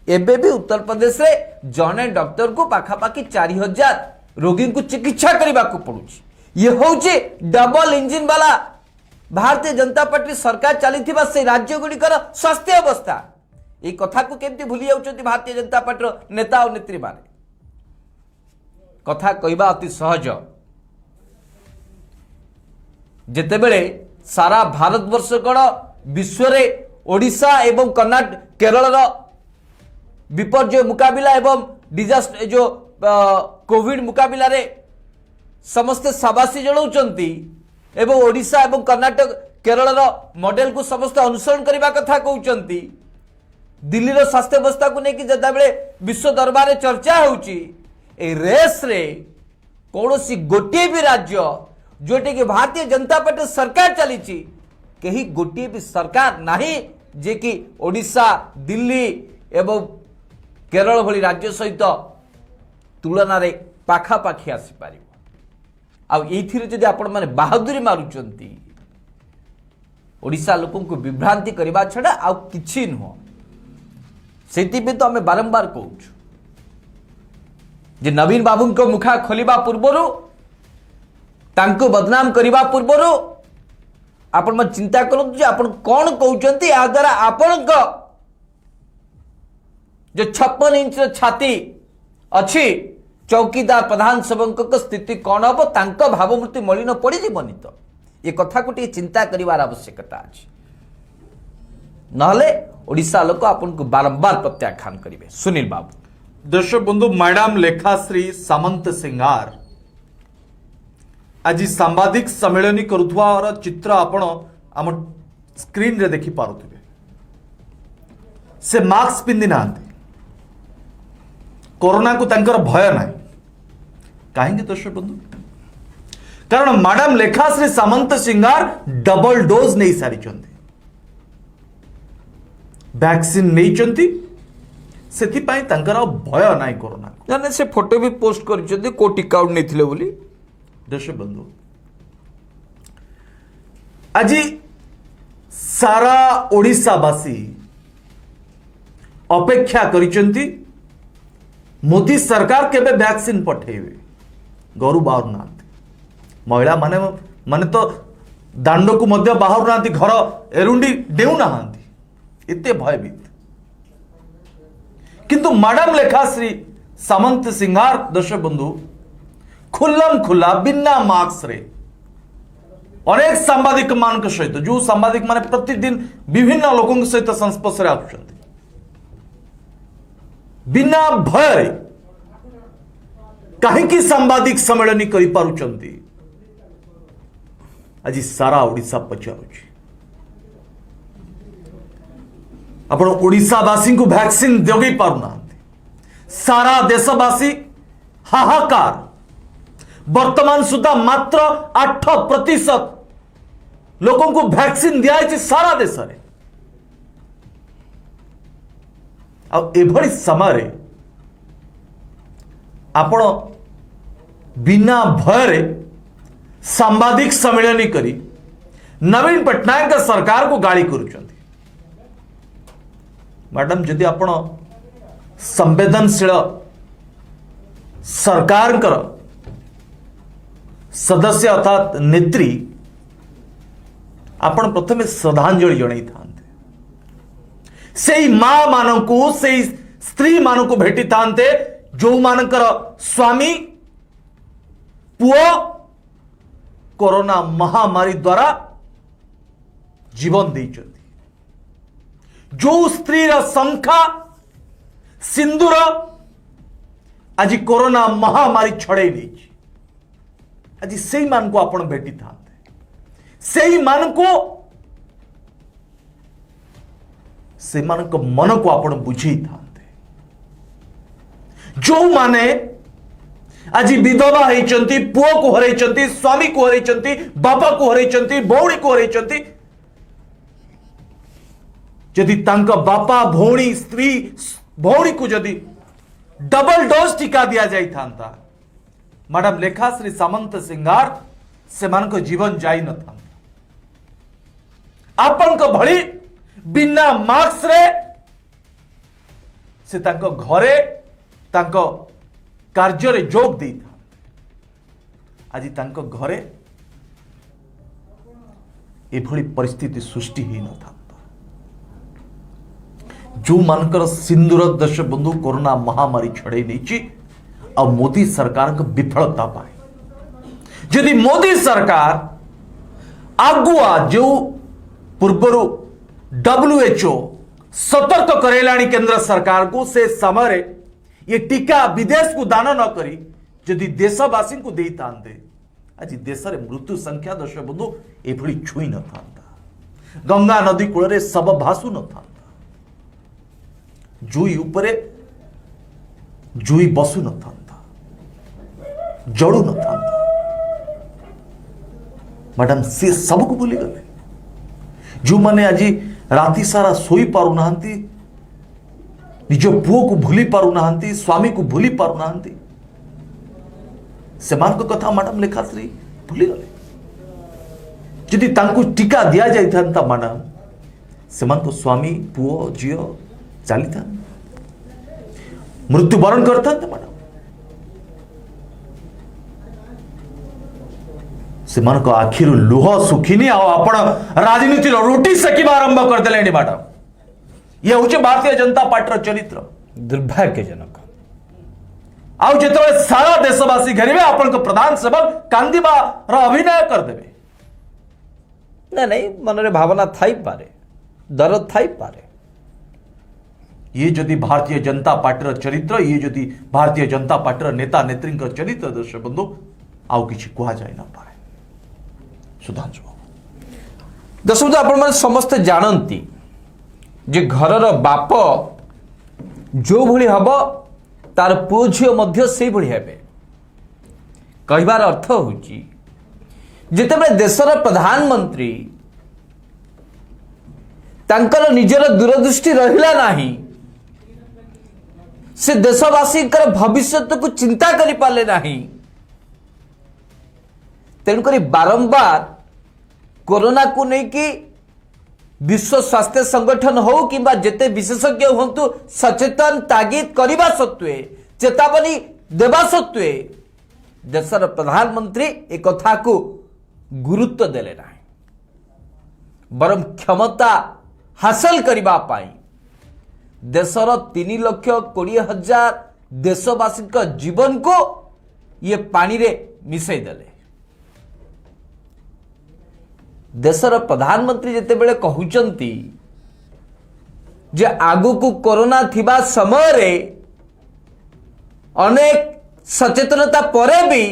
एबे भी उत्तर प्रदेश रे जने डॉक्टर को पाखापाखि 4,000 रोगी को चिकित्सा करबा को पड़ुची ये होउची डबल इंजिन वाला भारतीय जनता पार्टी सरकार चली से राज्य गुड़िकर स्वास्थ्य अवस्था ये कथा को केमती भूली जाउछंती भारतीय जनता पार्टी नेता और नेत्री माने कथा कहबा अति सहज जेतेबेले सारा भारतवर्ष कण विश्व रे ओडिशा एवं कर्नाटक केरल विपर्यय मुकाबिला एवं डिजास्टर जो कोविड मुकाबिला रे समस्त साबासी जणाउछंती एवं ओडिशा एवं कर्नाटक केरल मॉडल को समस्त अनुसरण करने कथा कहते दिल्ली रो स्वास्थ्य व्यवस्था को लेकिन जदा बेले विश्व दरबार में चर्चा होउची ए रेस रे कौनसी गोटे भी राज्य जोटे कि भारतीय जनता पार्टी सरकार चली कहीं गोटे भी सरकार नहीं जे कि ओडिशा दिल्ली एवं केरल भली राज्य सहित तुलना रे पाखापाखि आसी पारिबो आदि आपण मैंने बहादुरी मारुंट ओडिशा लोक को विभ्रांति करने छड़ा आउ कि नुह से तो आम बारंबार कहूँ जे नवीन बाबू को मुखा खोलिबा पूर्वर तांको बदनाम करने पूर्वर आपण चिंता करूँ जे आपण कौन कहते या द्वारा आपण जो 56 इंच छाती अच्छी चौकीदार प्रधान सेवक स्थिति कौन हम तांको भावमूर्ति मलिन पड़ीजनी तो ये कथा को चिंता करार आवश्यकता अच्छी नहले ओडिशा लोक आपन को बारंबार प्रत्याख्यान करेंगे। सुनील बाबू दर्शक बंधु मैडम लेखाश्री सामंत सिंगार आज सांबादिक सम्मेलन करुवा चित्र आपण आम स्क्रीन रे देखि पारुथिबे से मास्क पिंधि ना कोरोना को तांकर भय ना कहीं दर्शक बंधु कारण मैडम लेखाश्री सामंत सिंगार डबल डोज नहीं सारी वैक्सीन नहीं सेथिपाई तांकर भय नाई कोरोना जाने से फोटो भी पोस्ट कर को टीका आउट नहीं थिले बोली। दर्शक बंधु आज सारा ओडिशावासी अपेक्षा करिसेंती मोदी सरकार केबे वैक्सीन पठेबे घरू बाहर ना महिला माने माने तो दांड को मध्य बाहर ना घर एरुंडी डेउ ना एते भयभीत किंतु मैडम लेखाश्री सामंत सिंगार दर्शक बंधु खुल्लम खुला बिना मार्क्स रे अनेक सांबादिक मान सहित जो सांबादिक माने प्रतिदिन विभिन्न लोकों सहित संस्पर्श आसुଛନ୍ତି बिना भय कहीं सांबादिक सम्मेलन करि पारुଛନ୍ତି आज सारा ओडिशा पचारुछि आपण ओडिशावासी को वैक्सीन जोगई पारुना सारा देशवासी हाहाकार वर्तमान सुधा मात्र 8% लोगों को वैक्सीन दिया सारा देश में एभली समय आपण बिना भय सांबादिक सम्मेलन करी नवीन पट्टनायक सरकार को गाली करुचंती मैडम जदि आपण संवेदनशील सरकार सदस्य अर्थात नेत्री आपण प्रथमे श्रद्धांजलि जणाई था से मां मानकू से स्त्री मानकू भेटी था जो मानकर स्वामी पुओ कोरोना महामारी द्वारा जीवन देइछथि जो स्त्री संख्या सिंदूर आज कोरोना महामारी छड़े नहीं आज से मान को आपण भेटी था से मान को से मान को मन को आपण बुझी था जो माने आज विधवा होइचंती पुओ को हरैचंती स्वामी को हरैचंती बापा को हरैचंती भौणी को हरैचंती जदि तांका बापा भौणी स्त्री भौणी को जदि डबल डोज टीका दिया जाई थांता मैडम लेखाश्री सामंत सिंगार से मान को जीवन जाई न था आपन को भली बिना मार्क्स रे से तांको घरे तांको कार्य रे जोग दी था आज तांको घरे एभली परिस्थिति सृष्टि ही न था जो मानकर सिंदूर देश बंधु कोरोना महामारी छड़े नहीं आ मोदी सरकार को विफलता पाए यदि मोदी सरकार आगुआ जो पूर्वर WHO सतर्क करेलाणी केंद्र सरकार को से समय ये टीका विदेश को दान न करी यदि देशवासी को दे थांते आज देश में मृत्यु संख्या दर्श बंधु एभली छुई न था गंगा नदी कूल सब भासु न था जुई उपरे जुई बसु न था जड़ू न था मैडम से सबको भूली गले जो माने आज राति सारा सोई पारु नाहंती निज पुओ को भूली पारु नाहंती स्वामी को भूली पारु नाहंती सेमान को कथा मैडम लेखाश्री भूली गले यदि तांको टीका दिया जाई था मैडम सेमान को स्वामी पुओ झियो चली था मृत्युवरण करता मैडम से मान को आखिर लुह सुखिनी आपण राजनीति रोटी सेकिबा आरंभ करदेले मैडम ये हूँ भारतीय जनता पार्टी चरित्र दुर्भाग्यजनक आउ जिते सारा देशवासी घेरवे आपण को प्रधान सेवक कांदीबार अभिनय करदेवे ना नहीं मन रे भावना थाई पारे दर्द थाई पारे ये जदि भारतीय जनता पार्टी चरित्र ये जदि भारतीय जनता पार्टी नेता नेत्री चरित्र दर्शक बंधु आउ किछि कुहा जाय ना पारे सुधांशु दर्शक बंधु आपण माने समस्त जानती जे घरर बाप जो भली हब तार पुओ झियो मध्य से भली हेबे कहबार अर्थ होची जेतेबेले देशर प्रधानमंत्री तांकर निजर दूरदृष्टि रहिला नाही से देशवासी भविष्य को चिंता करि पाले नाही तेणुक बारंबार कोरोना को लेकिन विश्व स्वास्थ्य संगठन हो कि जेते विशेषज्ञ हूँ सचेतन तागिद करने सत्वे चेतावनी देवा सत्वे देशर प्रधानमंत्री एक कथा को गुरुत्व देले ना बरम क्षमता हासिल करबा पाई देशर 3,20,000 देशवासी जीवन को ये पानी रे मिसई देले। देशर प्रधानमंत्री जितेबेले कहउचंती जे आगु को कोरोना थिबा समय रे अनेक सचेतनता परे भी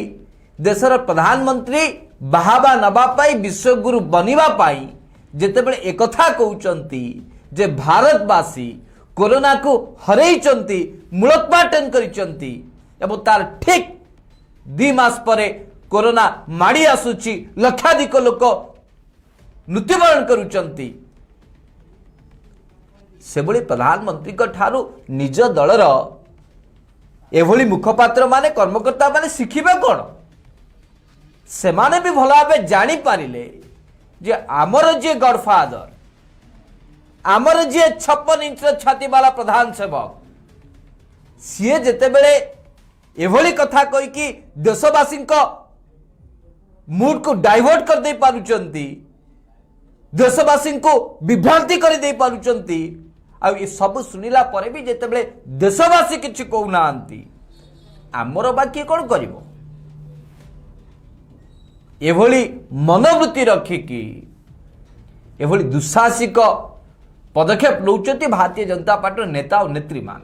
देशर प्रधानमंत्री बाहाबा नबा पाई विश्वगुरु बनिबा पाई जितेबेले एकथा कहउचंती जे भारतवासी कोरोना को हरैचंती मूलोत्पाटन करिचंती एवं तार ठीक 2 मास परे कोरोना माड़ी आसुची लक्षाधिक लोक मृत्युवरण करुचंती। सेभली प्रधानमंत्री को ठारू निज दलर एभली मुखपात्र माने कर्मकर्ता माने शिखिबे कोन से माने भी भला भाबे जानी पारिले जे आमर जे गॉडफादर आमर जे 56 इंच छाती वाला प्रधान सेवक सीए जेते बेले एभली कथा कहि कि देशवासी को मूड को डाइवर्ट कर दे पारुचंती देशवासी को विभ्रांति कर दे पारुचंती आ ये सब सुनिला परे भी जेते बेले देशवासी किछि कहू नांती आमर बाकी कोन करिवो एभली मनोवृत्ति रखिकी एभली दुस्साहसिक पदक्षेप नौचंती भारतीय जनता पार्टी नेता और नेत्री मान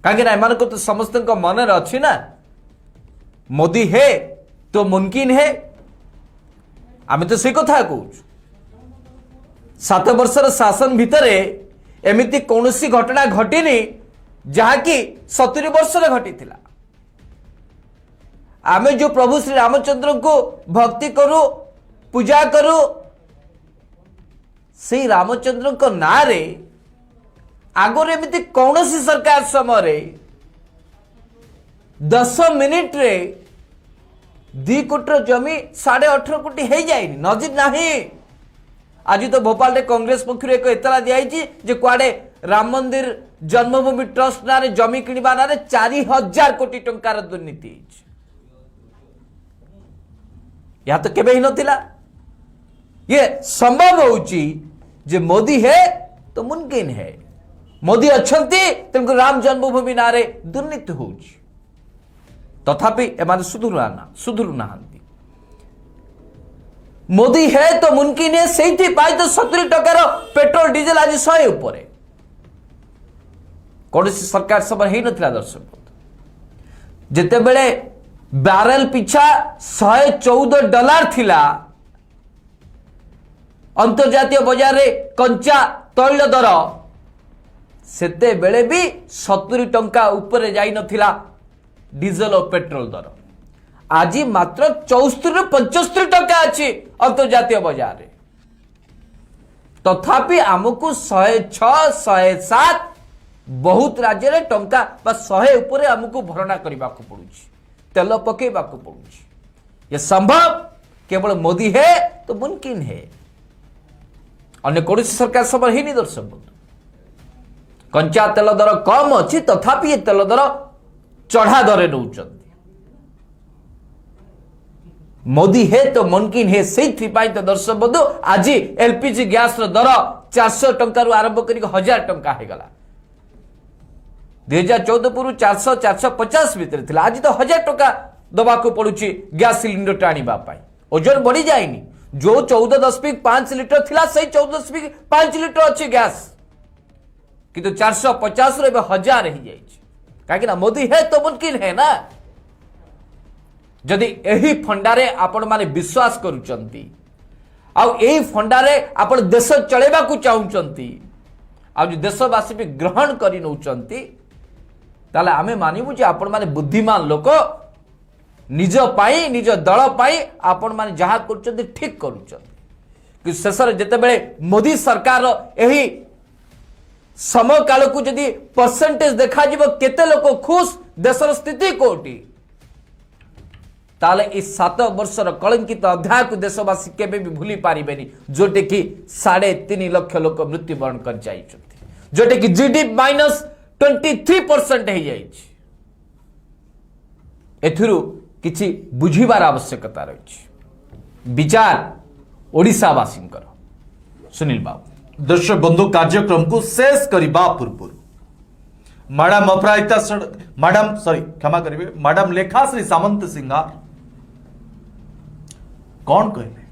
कहीं एमान को तो समस्त मन अच्छी ना मोदी है तो मुमकिन है आम तो से कथा कहूँ 7 वर्षर शासन भितर एमती कौन घटना घटनी जहाँकि 70 वर्ष घटी आम जो प्रभु श्री रामचंद्र को भक्ति करू पूजा करू से रामचंद्र को ना रे आगरे एमती कौन सरकार समय 10 मिनिट रे 2 कोटी जमी 18.5 कोटी हो जाए नजीर नहीं। आज तो भोपाल रे कांग्रेस पक्षर एक इतला दिखाई जे कुआडे राम मंदिर जन्मभूमि ट्रस्ट ना जमी किणवा ना 4000 कोटी टंकार दुर्नीति या तो केबे ही नथिला। ये संभव होउची जे मोदी है तो मुमकिन है मोदी अच्छंती तेमको राम जन्मभूमि ना दुर्नीति होउची तथापि एमाने सुधुरु नाहंती मोदी है तो मुमकिन है सेठी पाई तो 70 टकार पेट्रोल डीजल आज 100 ऊपर कौन सरकार समय ही नथिला। दर्शक जिते बेले बैरेल पिछा $114 थिला अंतर्जातीय बाजार रे कंचा तैल दर सेते बेले भी 70 टंका ऊपर जाई नथिला डीजल और पेट्रोल दर आज मात्र 74 ରୁ 75 टंका अच्छी अंतर्जातीय बाजार रे तथापि आमको 106 107 बहुत राज्य रे टंका बा 100 ऊपर आमको भरणा करबा को पड़ुची तेल पकेबा को पड़ुची। ये संभव केवल मोदी है तो मुमकिन है अन्य कौन सरकार समय ही नहीं। दर्शक कंचा तेल दर कम अच्छी तथापि ये तेल दर चढ़ा दरे नौचंती मोदी है तो मुमकिन है से तो दर्शक बंधु आज एलपीजी गैस दर 400 टंका आरंभ कर 1000 टंका हो गला 2014 पूर्व 400 450 भीतर थिला आज तो 1000 टंका दबा को पड़ुची गैस सिलिंडर टाणीबा पाई ओजन बढ़ी जाएनी जो 14.5 लिटर थिला सही 14.5 लिटर अच्छी गैस किंतु 450 रे 1000 ही जाई कहीं मोदी है तो मुमकिन है ना। जदि एही फंडारे आपण माने विश्वास करूचंती आउ एही फंडारे आपण देश चलेबा को चाहुचंती आ जो देशवासी भी ग्रहण करि नउचंती ताले आमे मानिबु जे आपण माने बुद्धिमान लोक निज पाई निज दल पाई आपण माने जहा करूचंती ठीक करूचंती कि शेषर जेते बेले मोदी सरकार एही समय काल को जदि परसेंटेज देखा जीव केते लोक खुश देशर स्थिति कोटी ताले इस 7 वर्षर कलंकित अध्याय को देशवासी केबे भी भूली पारिबेनी जोटे कि 3.5 लाख लोक मृत्युवरण कर जाइछथि जोटे कि जीडीपी -23% हो जाइछि एथुरु किछि बुझिबार आवश्यकता रहिछि विचार ओडिशावासींकर। सुनील बाबू। दर्शक बंधु कार्यक्रम को शेष करने पूर्व मैडम अपराजिता मैडम सॉरी क्षमा करेंगे मैडम लेखाश्री सामंत सिंगार कौन कहले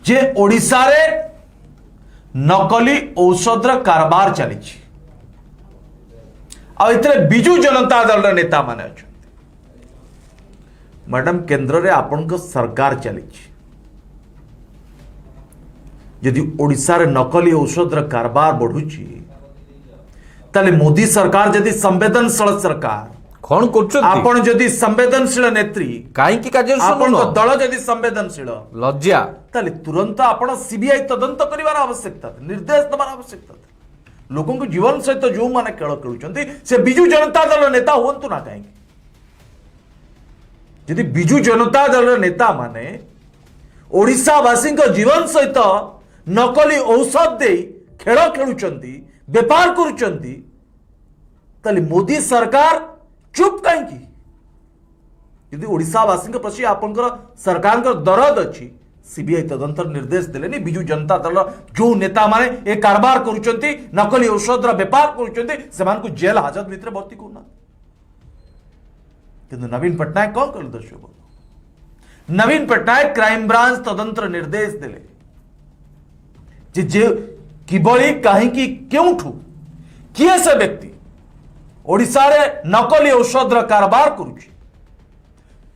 जे ओडिशा रे नकली औषधर कारबार चली बिजु जनता दल नेता माने अच्छा मैडम केंद्र रे आपण सरकार चली यदि ओडिशा रे नकली औषधर कारबार बढ़ुची ताले मोदी सरकार यदि संवेदनशील सरकार कौन कर आपण यदि संवेदनशील नेत्री कहीं कार्य आपण दल यदि संवेदनशील लज्जा ताले तुरंत आपण सीबीआई तदंत करिवार आवश्यकता निर्देश दबार आवश्यकता लोकों को जीवन सहित जो माने खेल खेलुचंती से बिजु जनता दल नेता होंतु ना कहीं यदि बिजु जनता दल नेता माने ओडिशावासी जीवन सहित नकली औषध दे खेल खेलुचंती बेपार करुचंती ताले मोदी सरकार चुप कहीं यदि ओडिशावासी प्रति आपंकर सरकार दरद अच्छी सीबीआई तदंतर निर्देश देलेनी बिजु जनता दल जो नेता माने ए कारबार करुचंती नकली औषधर बेपार करुचंती सेमान को जेल हाजत भितर भर्ती करना किंतु नवीन पट्टनायक कौन कर दर्शक नवीन पट्टनायक क्राइम ब्रांच तदंतर निर्देश देले जे किबळी कहीं क्योंठू किए से व्यक्ति ओडिशा रे नकली औषधर कारबार करुची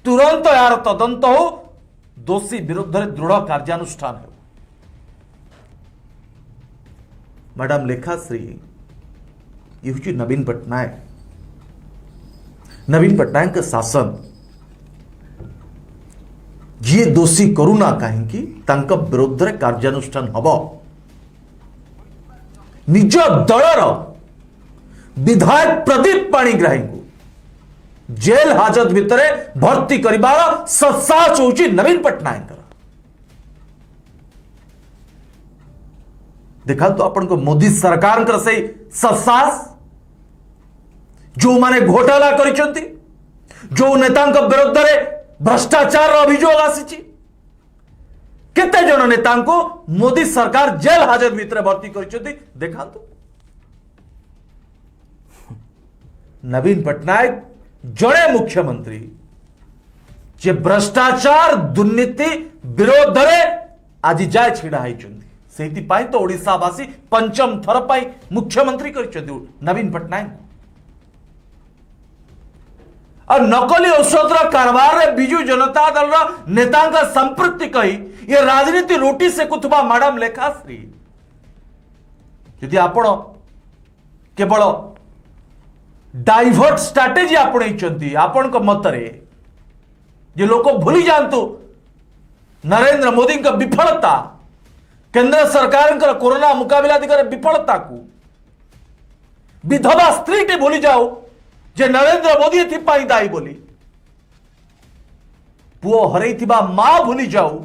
तुरंत यार तदंत हो दोषी विरुद्ध दृढ़ कार्यानुष्ठान हो मैडम लेखाश्री ये हूँ नवीन पट्टनायक शासन जी दोषी करूना कहीं विरुद्ध कार्यानुष्ठान हम निज दलर विधायक प्रदीप पाणिग्राही को जेल हाजत भितर भर्ती करिबार सत्साच होची नवीन पट्टनायक देखा तो अपन को मोदी सरकार से सत्सास जो माने घोटाला करिसंती जो नेता विरुद्ध रे भ्रष्टाचार अभियोग आसी केते जन नेता को मोदी सरकार जेल हाजत भितर भर्ती करिसंती देखा तो नवीन पट्टनायक जड़े मुख्यमंत्री जे भ्रष्टाचार दुर्नीति विरोध आज जाए छिड़ा होती तो ओडिशावासी पंचम थर पर मुख्यमंत्री कर नवीन पट्टनायक और नकली औषधर कारबार रे बिजु जनता दल नेता का संपृक्ति कही ये राजनीति रोटी से कुथुबा मैडम लेखाश्री यदि आपण केवल डाइवर्ट स्ट्राटेजी आपणई आपण मतरे जे लोक भूली जातु नरेंद्र मोदी विफलता केंद्र सरकार कोरोना मुकाबला दिगरे विफलता को विधवा स्त्री टी भूली जाओ जे नरेंद्र मोदी एथिपाई दायी बोली पुओ हरैथिबा मां भूली जाओ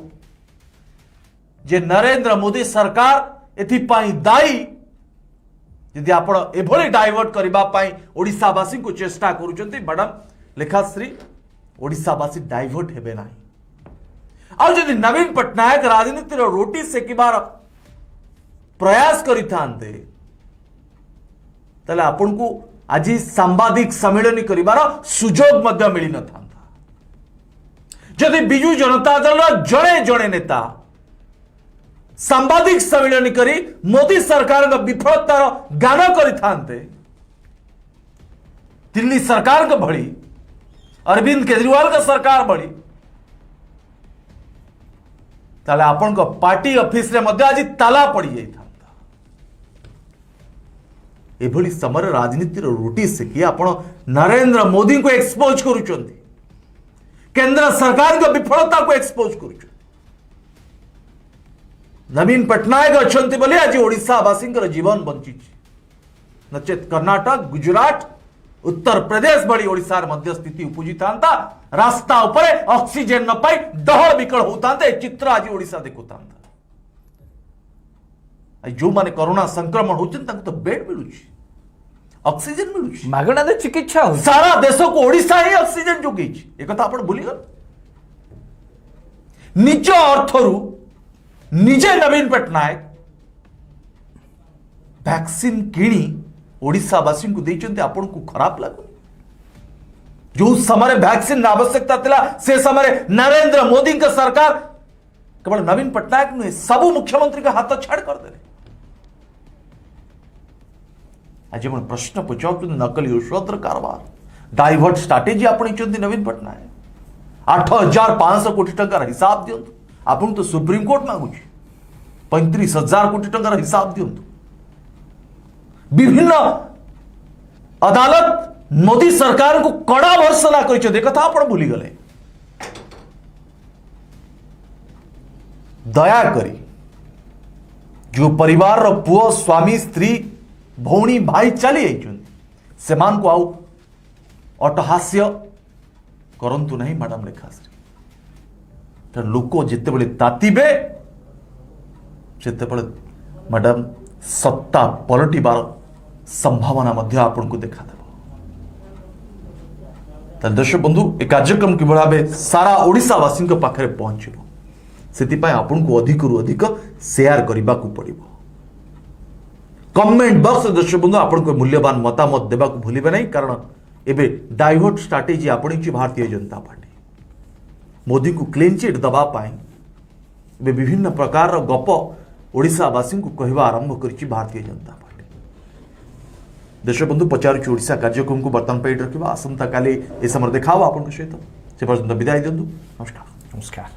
जे नरेंद्र मोदी सरकार एथिपाई दायी यदि आप एभली डाइवर्ट करने ओडिशावासी को चेष्टा करुचंती मैडम लेखाश्री ओडिशावासी डाइवर्ट हेबे नाही और यदि नवीन पट्टनायक राजनीति रोटी सेकिबार प्रयास करिथांते ताले आपन को आज सांबादिक सम्मेलन करिबार सुजोग मध्य मिली न थांता यदि बिजु जनता दल जड़े जड़े नेता सांबादिक सम्मेलन करी मोदी सरकार विफलतार गान करिथांते दिल्ली सरकार भली अरविंद केजरीवाल का सरकार भली ताले आपन को पार्टी ऑफिस रे मध्य आज ताला पड़ी जाइथांता एभली समय राजनीति रोटी से कि आपण नरेंद्र मोदी को एक्सपोज करूचंती केंद्र सरकार को विफलता को एक्सपोज करूचंती नवीन पट्टनायक अच्छी बोले आज ओडिशावासी जीवन बंची नचेत कर्नाटक गुजरात उत्तर प्रदेश भली ओडिशार मध्य स्थिति उपजी था रास्ता उपरे ऑक्सीजन न पाई डहल विकल होता चित्र आज ओडिशा देखुता जो माने कोरोना संक्रमण होती तो बेड मिलू ऑक्सीजन मिलू मागणा चिकित्सा सारा देश को ओडिशा ही ऑक्सीजन जोगे एक आप भूलीगल निज अर्थरू निजे नवीन पट्टनायक वैक्सीन किणी ओडिशावासी को देइचंती आपन को खराब लागो जो समय वैक्सीन आवश्यकता थिला से समय नरेंद्र मोदी का सरकार केवल नवीन पटनायक नुहे सबु मुख्यमंत्री का हाथ छाड़ कर देले आज हम प्रश्न पचाऊ नकली औषध कारबार डाइवर्ट स्ट्राटेजी आपणी नवीन पटनायक 8,500 कोटी टंकार हिसाब दियंतु आपन तो सुप्रीम कोर्ट मांगुची 35,000 कोटी टंकार हिसाब दियंतु विभिन्न अदालत मोदी सरकार को कड़ा भर्सना कर कथा आप भूली गले दया करी जो परिवार रो पुओ स्वामी स्त्री भौणी भाई चली से मान को आउ अटहास्य करंतु नहीं मैडम रेखाश्री लोक जिते बड़े तातीबे सेते मैडम सत्ता पलटिबार संभावना मध्य आपन को देखा देव दर्शक बंधु ए कार्यक्रम किभଳି भाबे सारा ओडिशावासी पाखे पहुंचब से आपन को अधिक रु अधिक शेयर करने को पड़ो कमेंट बॉक्स दर्शक बंधु आपन को मूल्यवान मतामत देवा भूलिबे नहीं कारण एबे डाइवर्ट स्ट्राटेजी आपणी भारतीय जनता पार्टी मोदी को क्लीन चिट दबा पाई एबे विभिन्न प्रकार गप ओडिशावासी को कहवा आरंभ करिछि भारतीय जनता पार्टी दर्शक बंधु पचारुछि ओडिशा कार्यक्रम को बर्तमान पे रखा आसंता काली ए समय देखा आपन सहित से पर्यंत विदाय दिंतु नमस्कार नमस्कार।